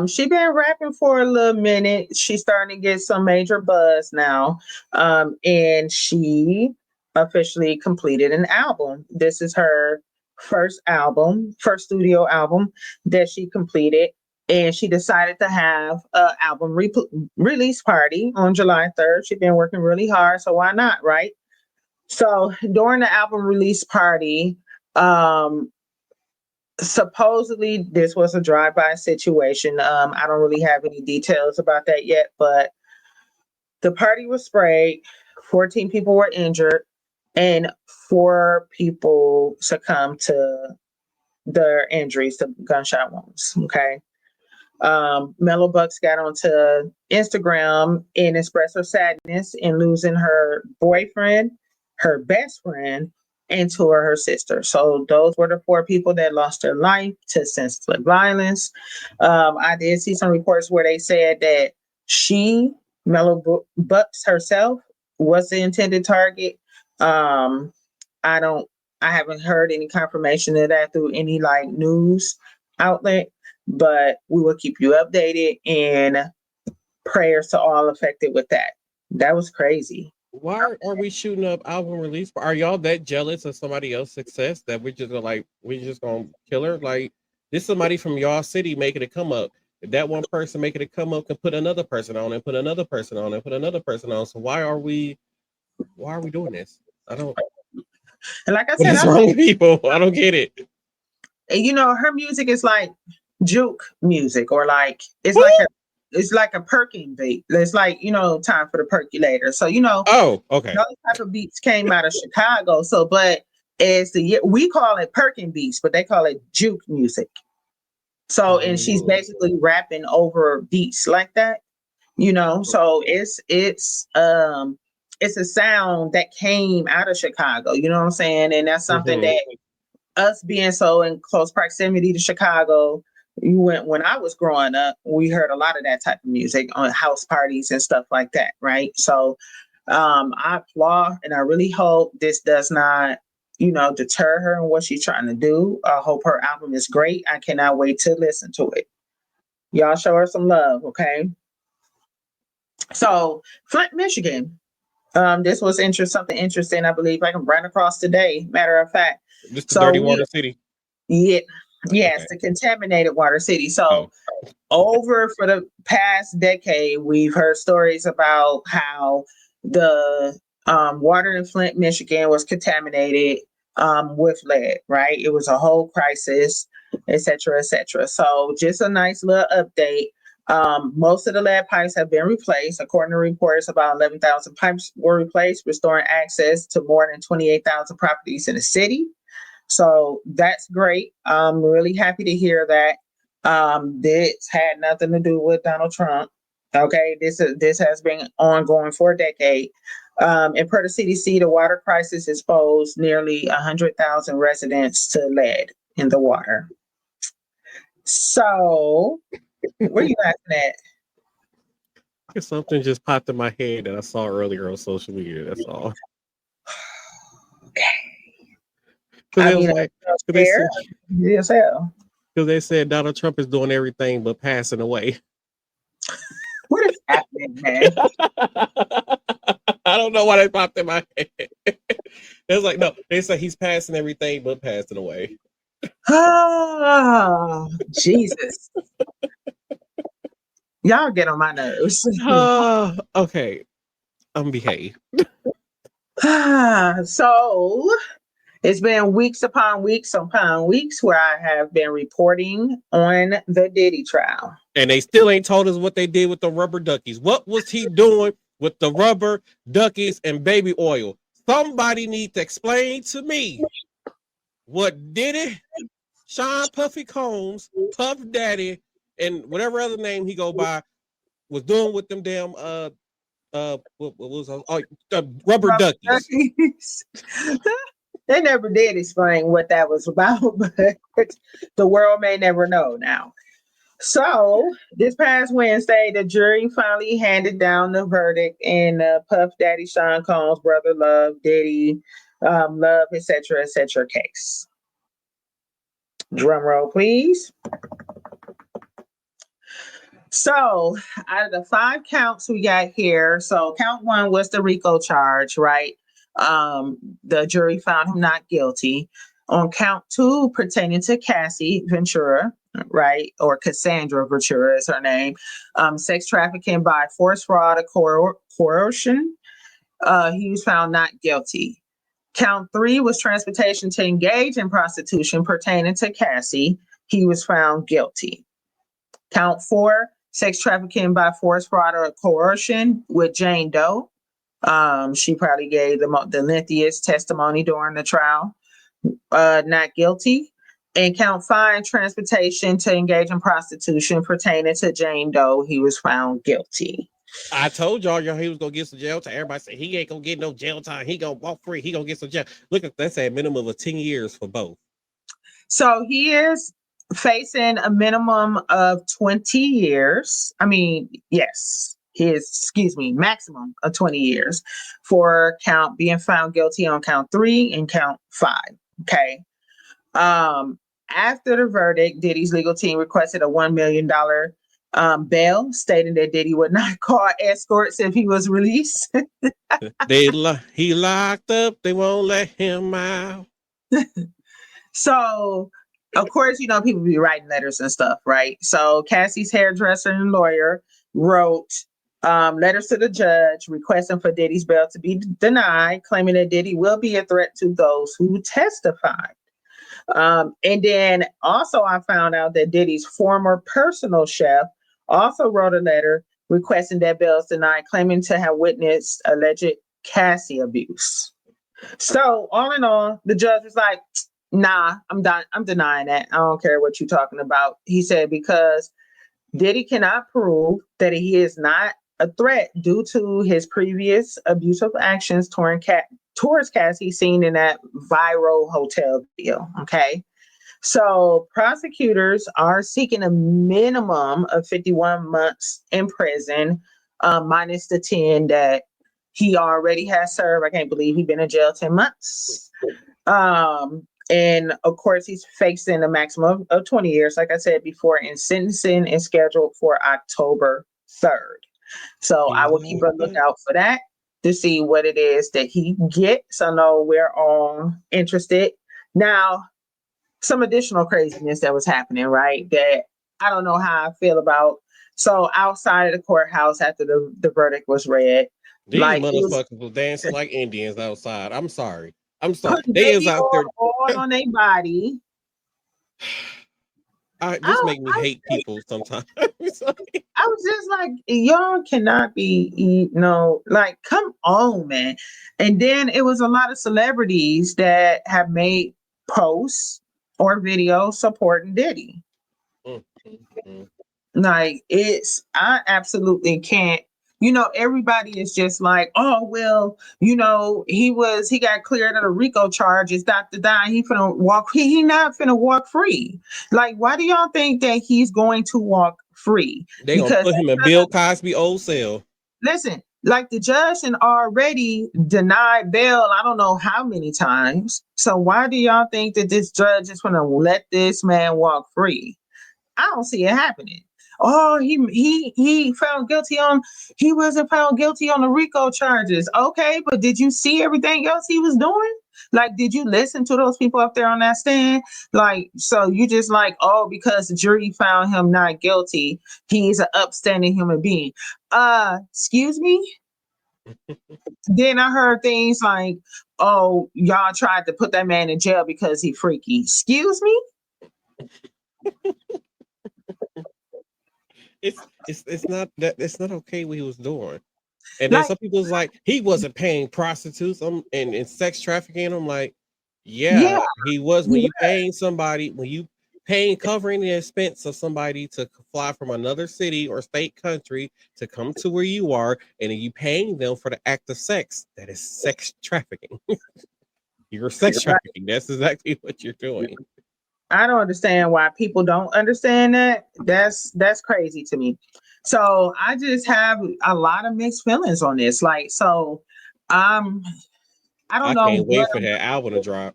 She been rapping for a little minute. She's starting to get some major buzz now. And she officially completed an album. This is her first studio album that she completed. And she decided to have an album release party on July 3rd. She's been working really hard, so why not, right? So during the album release party, um, supposedly this was a drive-by situation. I don't really have any details about that yet, but the party was sprayed. 14 people were injured. and 4 people succumbed to their injuries, to gunshot wounds. Okay. Mellow Bucks got onto Instagram and expressed her sadness in losing her boyfriend, her best friend, and 2 of her sisters. So those were the 4 people that lost their life to senseless violence. I did see some reports where they said that she, Bucks herself, was the intended target. Um, I don't, I haven't heard any confirmation of that through any like news outlet, but we will keep you updated, and prayers to all affected with that. That was crazy. Why are we shooting up album release? Are y'all that jealous of somebody else's success that we're just gonna kill her? Like, this somebody from y'all city making it come up. If that one person making it come up can put another person on and put another person on and put another person on. So why are we doing this? I don't. And like I What said, is wrong with people? I don't get it. her music is like juke music, or like it's like a perking beat. It's like, time for the percolator. So, Oh, okay. those type of beats came out of Chicago. So, but we call it perking beats, but they call it juke music. So, and she's Oh. basically rapping over beats like that. So it's a sound that came out of Chicago, you know what I'm saying? And that's something Mhm. that, us being so in close proximity to Chicago, when I was growing up, we heard a lot of that type of music on house parties and stuff like that, right? So I applaud, and I really hope this does not, deter her in what she's trying to do. I hope her album is great. I cannot wait to listen to it. Y'all show her some love, okay? So Flint, Michigan. This was something interesting. I believe I can run across today. Matter of fact, Just the so dirty water city. yeah, yes, Okay. the contaminated water city. Oh. So over for the past decade, we've heard stories about how the water in Flint, Michigan, was contaminated with lead. Right, it was a whole crisis, et cetera, et cetera. So just a nice little update. Most of the lead pipes have been replaced. According to reports, about 11,000 pipes were replaced, restoring access to more than 28,000 properties in the city. So that's great. I'm really happy to hear that. This had nothing to do with Donald Trump. Okay, this has been ongoing for a decade. And per the CDC, the water crisis exposed nearly 100,000 residents to lead in the water. So, what are you laughing at? Something just popped in my head that I saw earlier on social media. That's all. Because I it was mean, like, I'm because they scared. said, Yes, hell. because they said Donald Trump is doing everything but passing away. What is happening, man? I don't know why they popped in my head. It's like, no, they say he's passing everything but passing away. Oh, Jesus. Y'all get on my nerves. Okay, behave. So it's been weeks upon weeks upon weeks where I have been reporting on the Diddy trial. And they still ain't told us what they did with the rubber duckies. What was he doing with the rubber duckies and baby oil? Somebody need to explain to me what Diddy, Sean Puffy Combs, Puff Daddy, and whatever other name he go by was doing with them damn what was rubber Rubber duckies. duckies. They never did explain what that was about, but the world may never know now. So this past Wednesday, the jury finally handed down the verdict in Puff Daddy Sean Combs' brother Love, Diddy, Love, et cetera case. Drum roll, please. So out of the 5 counts we got here, so count 1 was the RICO charge, right? The jury found him not guilty. On count 2, pertaining to Cassie Ventura, right, or Cassandra Ventura is her name, sex trafficking by force, fraud, or coercion, he was found not guilty. Count 3 was transportation to engage in prostitution pertaining to Cassie. He was found guilty. Count 4, sex trafficking by force, fraud, or coercion with Jane Doe. She probably gave the lengthiest testimony during the trial. Not guilty. And count 5, transportation to engage in prostitution pertaining to Jane Doe. He was found guilty. I told y'all he was gonna get some jail time. Everybody said he ain't gonna get no jail time. He gonna walk free. He gonna get some jail. Look at that's a minimum of 10 years for both. So he is facing a minimum of 20 years. I mean, yes, maximum of 20 years for being found guilty on count 3 and count 5. Okay. After the verdict, Diddy's legal team requested a $1 million bail, stating that Diddy would not call escorts if he was released. He locked up. They won't let him out. So, of course, people be writing letters and stuff, right? So Cassie's hairdresser and lawyer wrote letters to the judge requesting for Diddy's bail to be denied, claiming that Diddy will be a threat to those who testified. And then also I found out that Diddy's former personal chef also wrote a letter requesting that bail is denied, claiming to have witnessed alleged Cassie abuse. So all in all, the judge was like, nah, I'm done. I'm denying that. I don't care what you're talking about. He said, because Diddy cannot prove that he is not a threat due to his previous abusive actions towards Cassie seen in that viral hotel video. Okay. So prosecutors are seeking a minimum of 51 months in prison, minus the 10 that he already has served. I can't believe he's been in jail 10 months. And of course, he's facing a maximum of 20 years, like I said before, and sentencing is scheduled for October 3rd. So I will keep a lookout for that to see what it is that he gets. I know we're all interested. Now, some additional craziness that was happening, right? That I don't know how I feel about. So outside of the courthouse after the verdict was read, these motherfuckers was dancing like Indians outside. I'm sorry. They is out there all on their body. This make me hate people sometimes. I was just like, y'all cannot be, like, come on, man. And then it was a lot of celebrities that have made posts or videos supporting Diddy. Like, I absolutely can't. Everybody is just like, oh, well, he got cleared of the RICO charges, Dr. Don. He not finna walk free. Like, why do y'all think that he's going to walk free? They gonna put him in Bill Cosby old cell. Listen, like the judge had already denied bail, I don't know how many times. So why do y'all think that this judge is gonna let this man walk free? I don't see it happening. Oh, he wasn't found guilty on the RICO charges. Okay, but did you see everything else he was doing? Like, did you listen to those people up there on that stand? Like, so you just like, oh, because the jury found him not guilty, he's an upstanding human being. Excuse me? Then I heard things like, oh, y'all tried to put that man in jail because he freaky. Excuse me? It's not okay what he was doing. And then some people was like, he wasn't paying prostitutes and sex trafficking. I'm like, yeah, he was. When you paying somebody, covering the expense of somebody to fly from another city or state country to come to where you are, and then you paying them for the act of sex, that is sex trafficking. You're sex trafficking. That's exactly what you're doing. I don't understand why people don't understand that. That's crazy to me. So I just have a lot of mixed feelings on this. Like, so I don't know. I can't wait for that album to drop.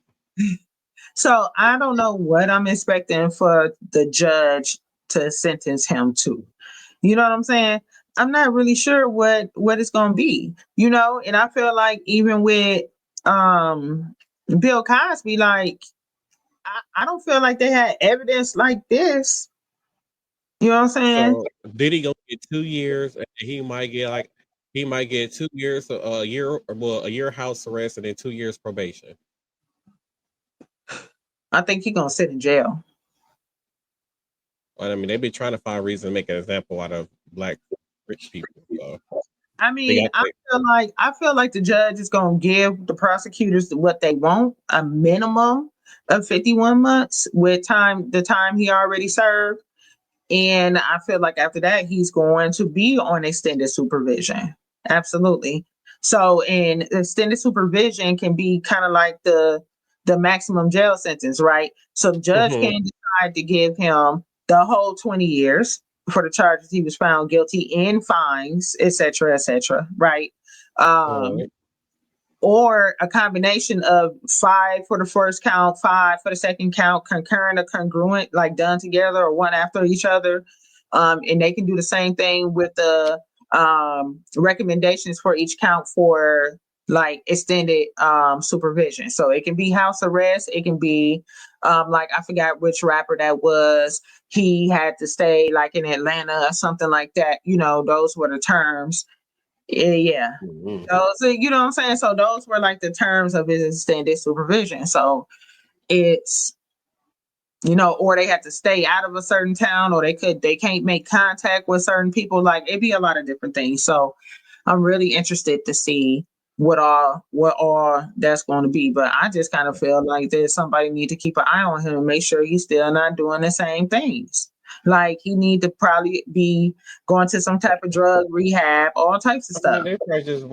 So I don't know what I'm expecting for the judge to sentence him to. You know what I'm saying? I'm not really sure what it's gonna be, and I feel like even with Bill Cosby, like I don't feel like they had evidence like this. You know what I'm saying? So Diddy gonna get 2 years, and he might get 2 years, a year house arrest, and then 2 years probation. I think he's gonna sit in jail. I mean, they've been trying to find a reason to make an example out of black rich people. So. I They mean, got that. I feel like the judge is gonna give the prosecutors what they want, a minimum of 51 months with the time he already served. And I feel like after that, he's going to be on extended supervision. Absolutely. So, and extended supervision can be kind of like the maximum jail sentence, right? So the judge Mhm. can decide to give him the whole 20 years for the charges he was found guilty in, fines, et cetera, right? All Um, right. or a combination of 5 for the first count, 5 for the second count, concurrent or congruent, like done together or one after each other. And they can do the same thing with the recommendations for each count for like extended supervision. So it can be house arrest. It can be like I forgot which rapper that was. He had to stay like in Atlanta or something like that. You know, those were the terms. Yeah. Mhm. Those, you know what I'm saying? So those were like the terms of his extended supervision. So it's, or they had to stay out of a certain town, or they can't make contact with certain people. Like it'd be a lot of different things. So I'm really interested to see what all that's going to be. But I just kind of feel like there's somebody need to keep an eye on him and make sure he's still not doing the same things. Like he need to probably be going to some type of drug rehab, all types of I mean, stuff. they probably just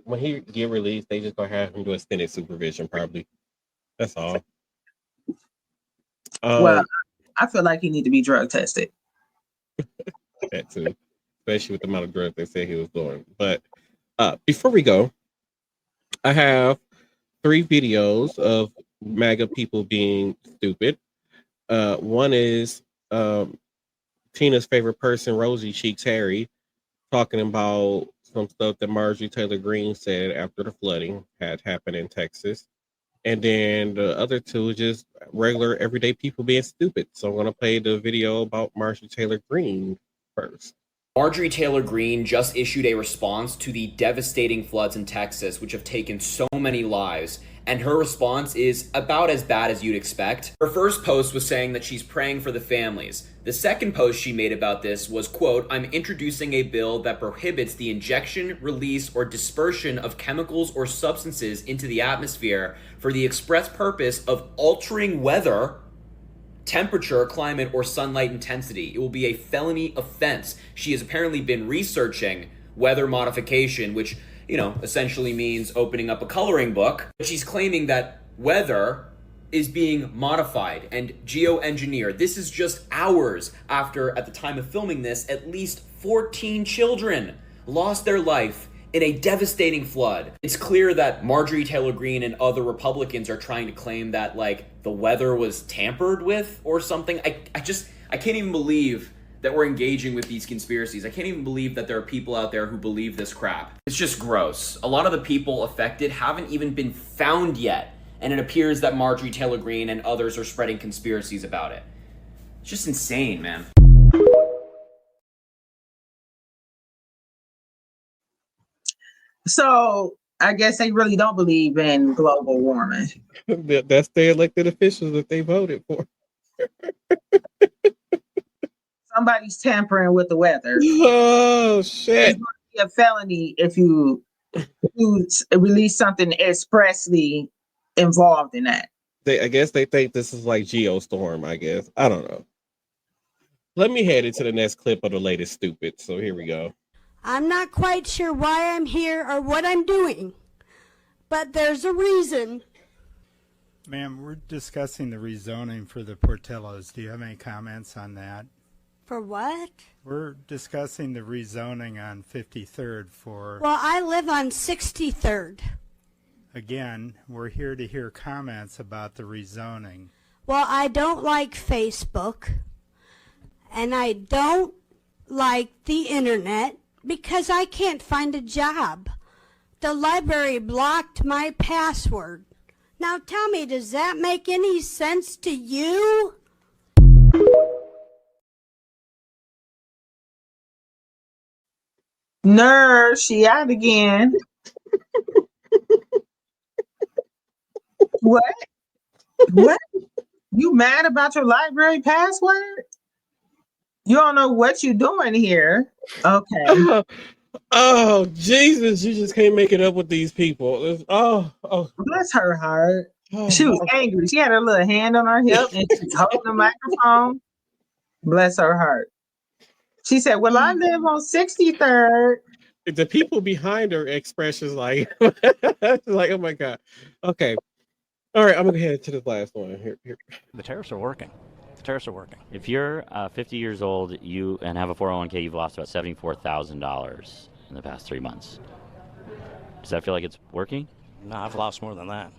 when he get released, they just gonna have him do extended supervision, probably. That's all. Well, Um, I feel like he need to be drug tested. that too, especially with the amount of drugs they said he was doing. But before we go, I have 3 videos of MAGA people being stupid. One is Tina's favorite person, Rosie Cheeks Harry, talking about some stuff that Marjorie Taylor Greene said after the flooding had happened in Texas. And then the other two is just regular everyday people being stupid. So I'm gonna play the video about Marjorie Taylor Greene first. Marjorie Taylor Greene just issued a response to the devastating floods in Texas, which have taken so many lives, and her response is about as bad as you'd expect. Her first post was saying that she's praying for the families. The second post she made about this was, quote, "I'm introducing a bill that prohibits the injection, release, or dispersion of chemicals or substances into the atmosphere for the express purpose of altering weather, temperature, climate, or sunlight intensity. It will be a felony offense." She has apparently been researching weather modification, which, essentially means opening up a coloring book. But she's claiming that weather is being modified and geoengineered. This is just hours after, at the time of filming this, at least 14 children lost their life in a devastating flood. It's clear that Marjorie Taylor Greene and other Republicans are trying to claim that, like, the weather was tampered with or something. I can't even believe that we're engaging with these conspiracies. I can't even believe that there are people out there who believe this crap. It's just gross. A lot of the people affected haven't even been found yet, and it appears that Marjorie Taylor Greene and others are spreading conspiracies about it. It's just insane, man. So I guess they really don't believe in global warming. That's the elected officials that they voted for. Somebody's tampering with the weather. Oh It's shit! going to be a felony if you release something expressly involved in that. I guess they think this is like Geostorm. I guess I don't know. Let me head into the next clip of the latest stupid. So here we go. I'm not quite sure why I'm here or what I'm doing, but there's a reason. Ma'am, we're discussing the rezoning for the Portillos. Do you have any comments on that? For what? We're discussing the rezoning on 53rd for... Well, I live on 63rd. Again, we're here to hear comments about the rezoning. Well, I don't like Facebook, and I don't like the internet because I can't find a job. The library blocked my password. Now tell me, does that make any sense to you? Nerd, she out again. What? What? You mad about your library password? You don't know what you're doing here. Okay. Oh Jesus, you just can't make it up with these people. Oh. Bless her heart. She Oh, was angry. She had her little hand on her hip and she's holding the microphone. Bless her heart. She said, "Well, I live on 63rd." the people behind her expressions like like, oh my god. Okay. All right, I'm gonna head to the last one. Here. The tariffs are working. The tariffs are working. If you're 50 years old and have a 401k, you've lost about $74,000 in the past 3 months. Does that feel like it's working? No, I've lost more than that.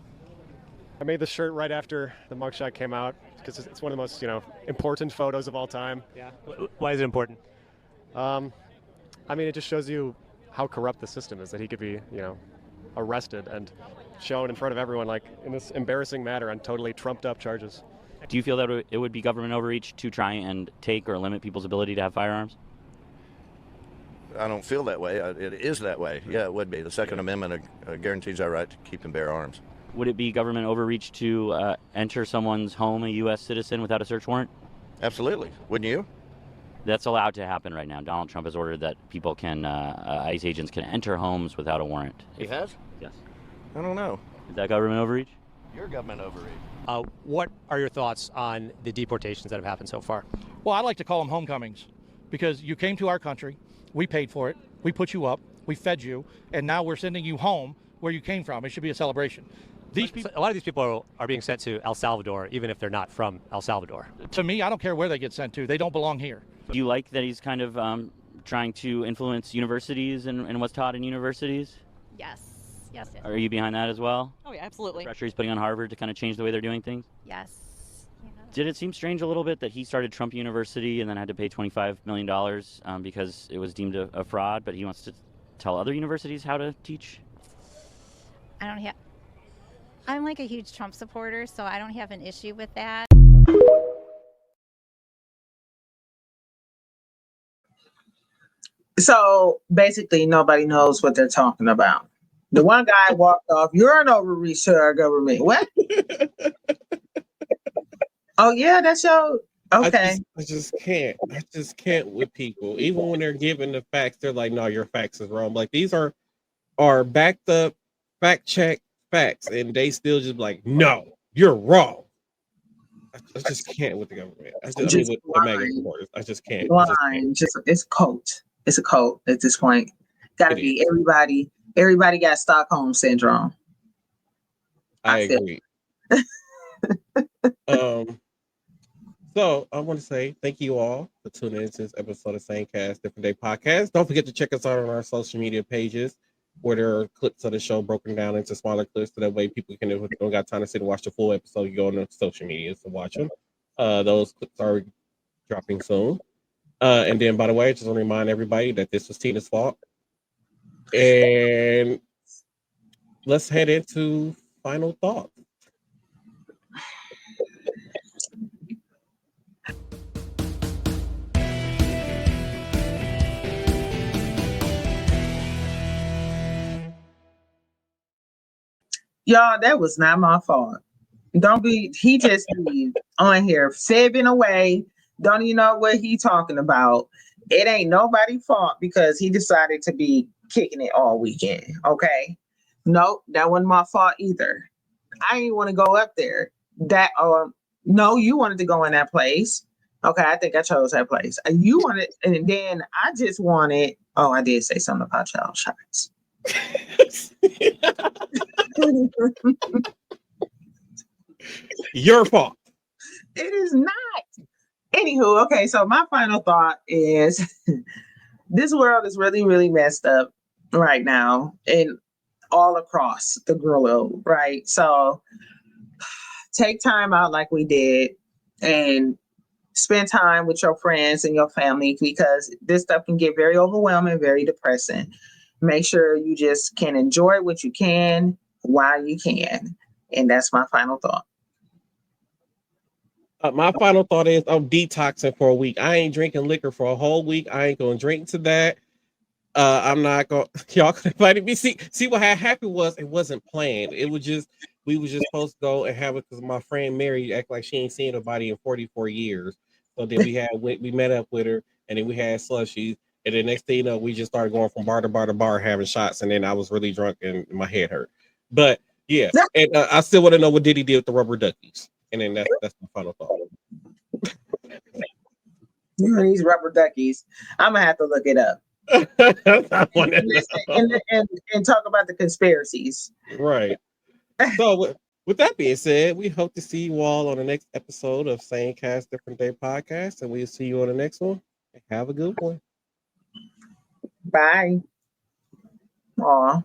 I made this shirt right after the mugshot came out because it's one of the most, important photos of all time. Yeah. Why is it important? I mean, it just shows you how corrupt the system is, that he could be, arrested and shown in front of everyone, like in this embarrassing manner on totally trumped up charges. Do you feel that it would be government overreach to try and take or limit people's ability to have firearms? I don't feel that way. It is that way. Yeah, it would be. The Second Amendment guarantees our right to keep and bear arms. Would it be government overreach to enter someone's home, a U.S. citizen, without a search warrant? Absolutely. Wouldn't you? That's allowed to happen right now. Donald Trump has ordered that people ICE agents can enter homes without a warrant. He has? Yes. I don't know. Is that government overreach? Your government overreach. What are your thoughts on the deportations that have happened so far? Well, I like to call them homecomings because you came to our country, we paid for it, we put you up, we fed you, and now we're sending you home where you came from. It should be a celebration. A lot of these people are being sent to El Salvador, even if they're not from El Salvador. To me, I don't care where they get sent to. They don't belong here. Do you like that he's kind of trying to influence universities and what's taught in universities? Yes. Yes. Are you behind that as well? Oh, yeah, absolutely. The pressure he's putting on Harvard to kind of change the way they're doing things? Yes. Yeah. Did it seem strange a little bit that he started Trump University and then had to pay $25 million because it was deemed a fraud, but he wants to tell other universities how to teach? I'm like a huge Trump supporter, so I don't have an issue with that. So basically, nobody knows what they're talking about. The one guy walked off. You're an overreach to our government. What? Oh yeah, that's your okay. I just can't with people. Even when they're given the facts, they're like, "No, your facts is wrong." Like these are backed up, fact check facts, and they still just like, "No, you're wrong." I just can't with the government. With the mega reporters, I just can't. Blind. It's a cult. It's a cult at this point. Got to be everybody. Everybody got Stockholm syndrome. I agree. So I want to say thank you all for tuning in to this episode of Same Cast Different Day Podcast. Don't forget to check us out on our social media pages where there are clips of the show broken down into smaller clips so that way people can, if they don't got time to sit and watch the full episode, you go on the social media to watch them. Those clips are dropping soon. And then, by the way, I just want to remind everybody that this was Tina's fault. And let's head into final thoughts. Y'all, that was not my fault. He just be on here fibbing away. Don't even know what he talking about. It ain't nobody's fault because he decided to be kicking it all weekend. Okay. Nope, that wasn't my fault either. I didn't want to go up there. No, you wanted to go in that place. Okay, I think I chose that place. You wanted, and then I just wanted. Oh, I did say something about y'all shots. Your fault. It is not. Anywho, okay, so my final thought is this world is really, really messed up right now and all across the globe, right? So take time out like we did and spend time with your friends and your family because this stuff can get very overwhelming, very depressing. Make sure you just can enjoy what you can while you can. And that's my final thought. My final thought is I'm detoxing for a week. I ain't drinking liquor for a whole week. I ain't gonna drink to that. I'm not gonna. Y'all could invite me. See what happened was it wasn't planned. It was just we was just supposed to go and have it because my friend Mary act like she ain't seen nobody in 44 years. So then we met up with her and then we had slushies And the next thing you know, we just started going from bar to bar to bar having shots, and then I was really drunk and my head hurt. But yeah, and I still want to know what Diddy did with the rubber duckies. And then that's my final thought. These rubber duckies. I'm gonna have to look it up. and talk about the conspiracies. Right. So with that being said, we hope to see you all on the next episode of Same Cast Different Day podcast, and we'll see you on the next one. Have a good one. Bye. Aw.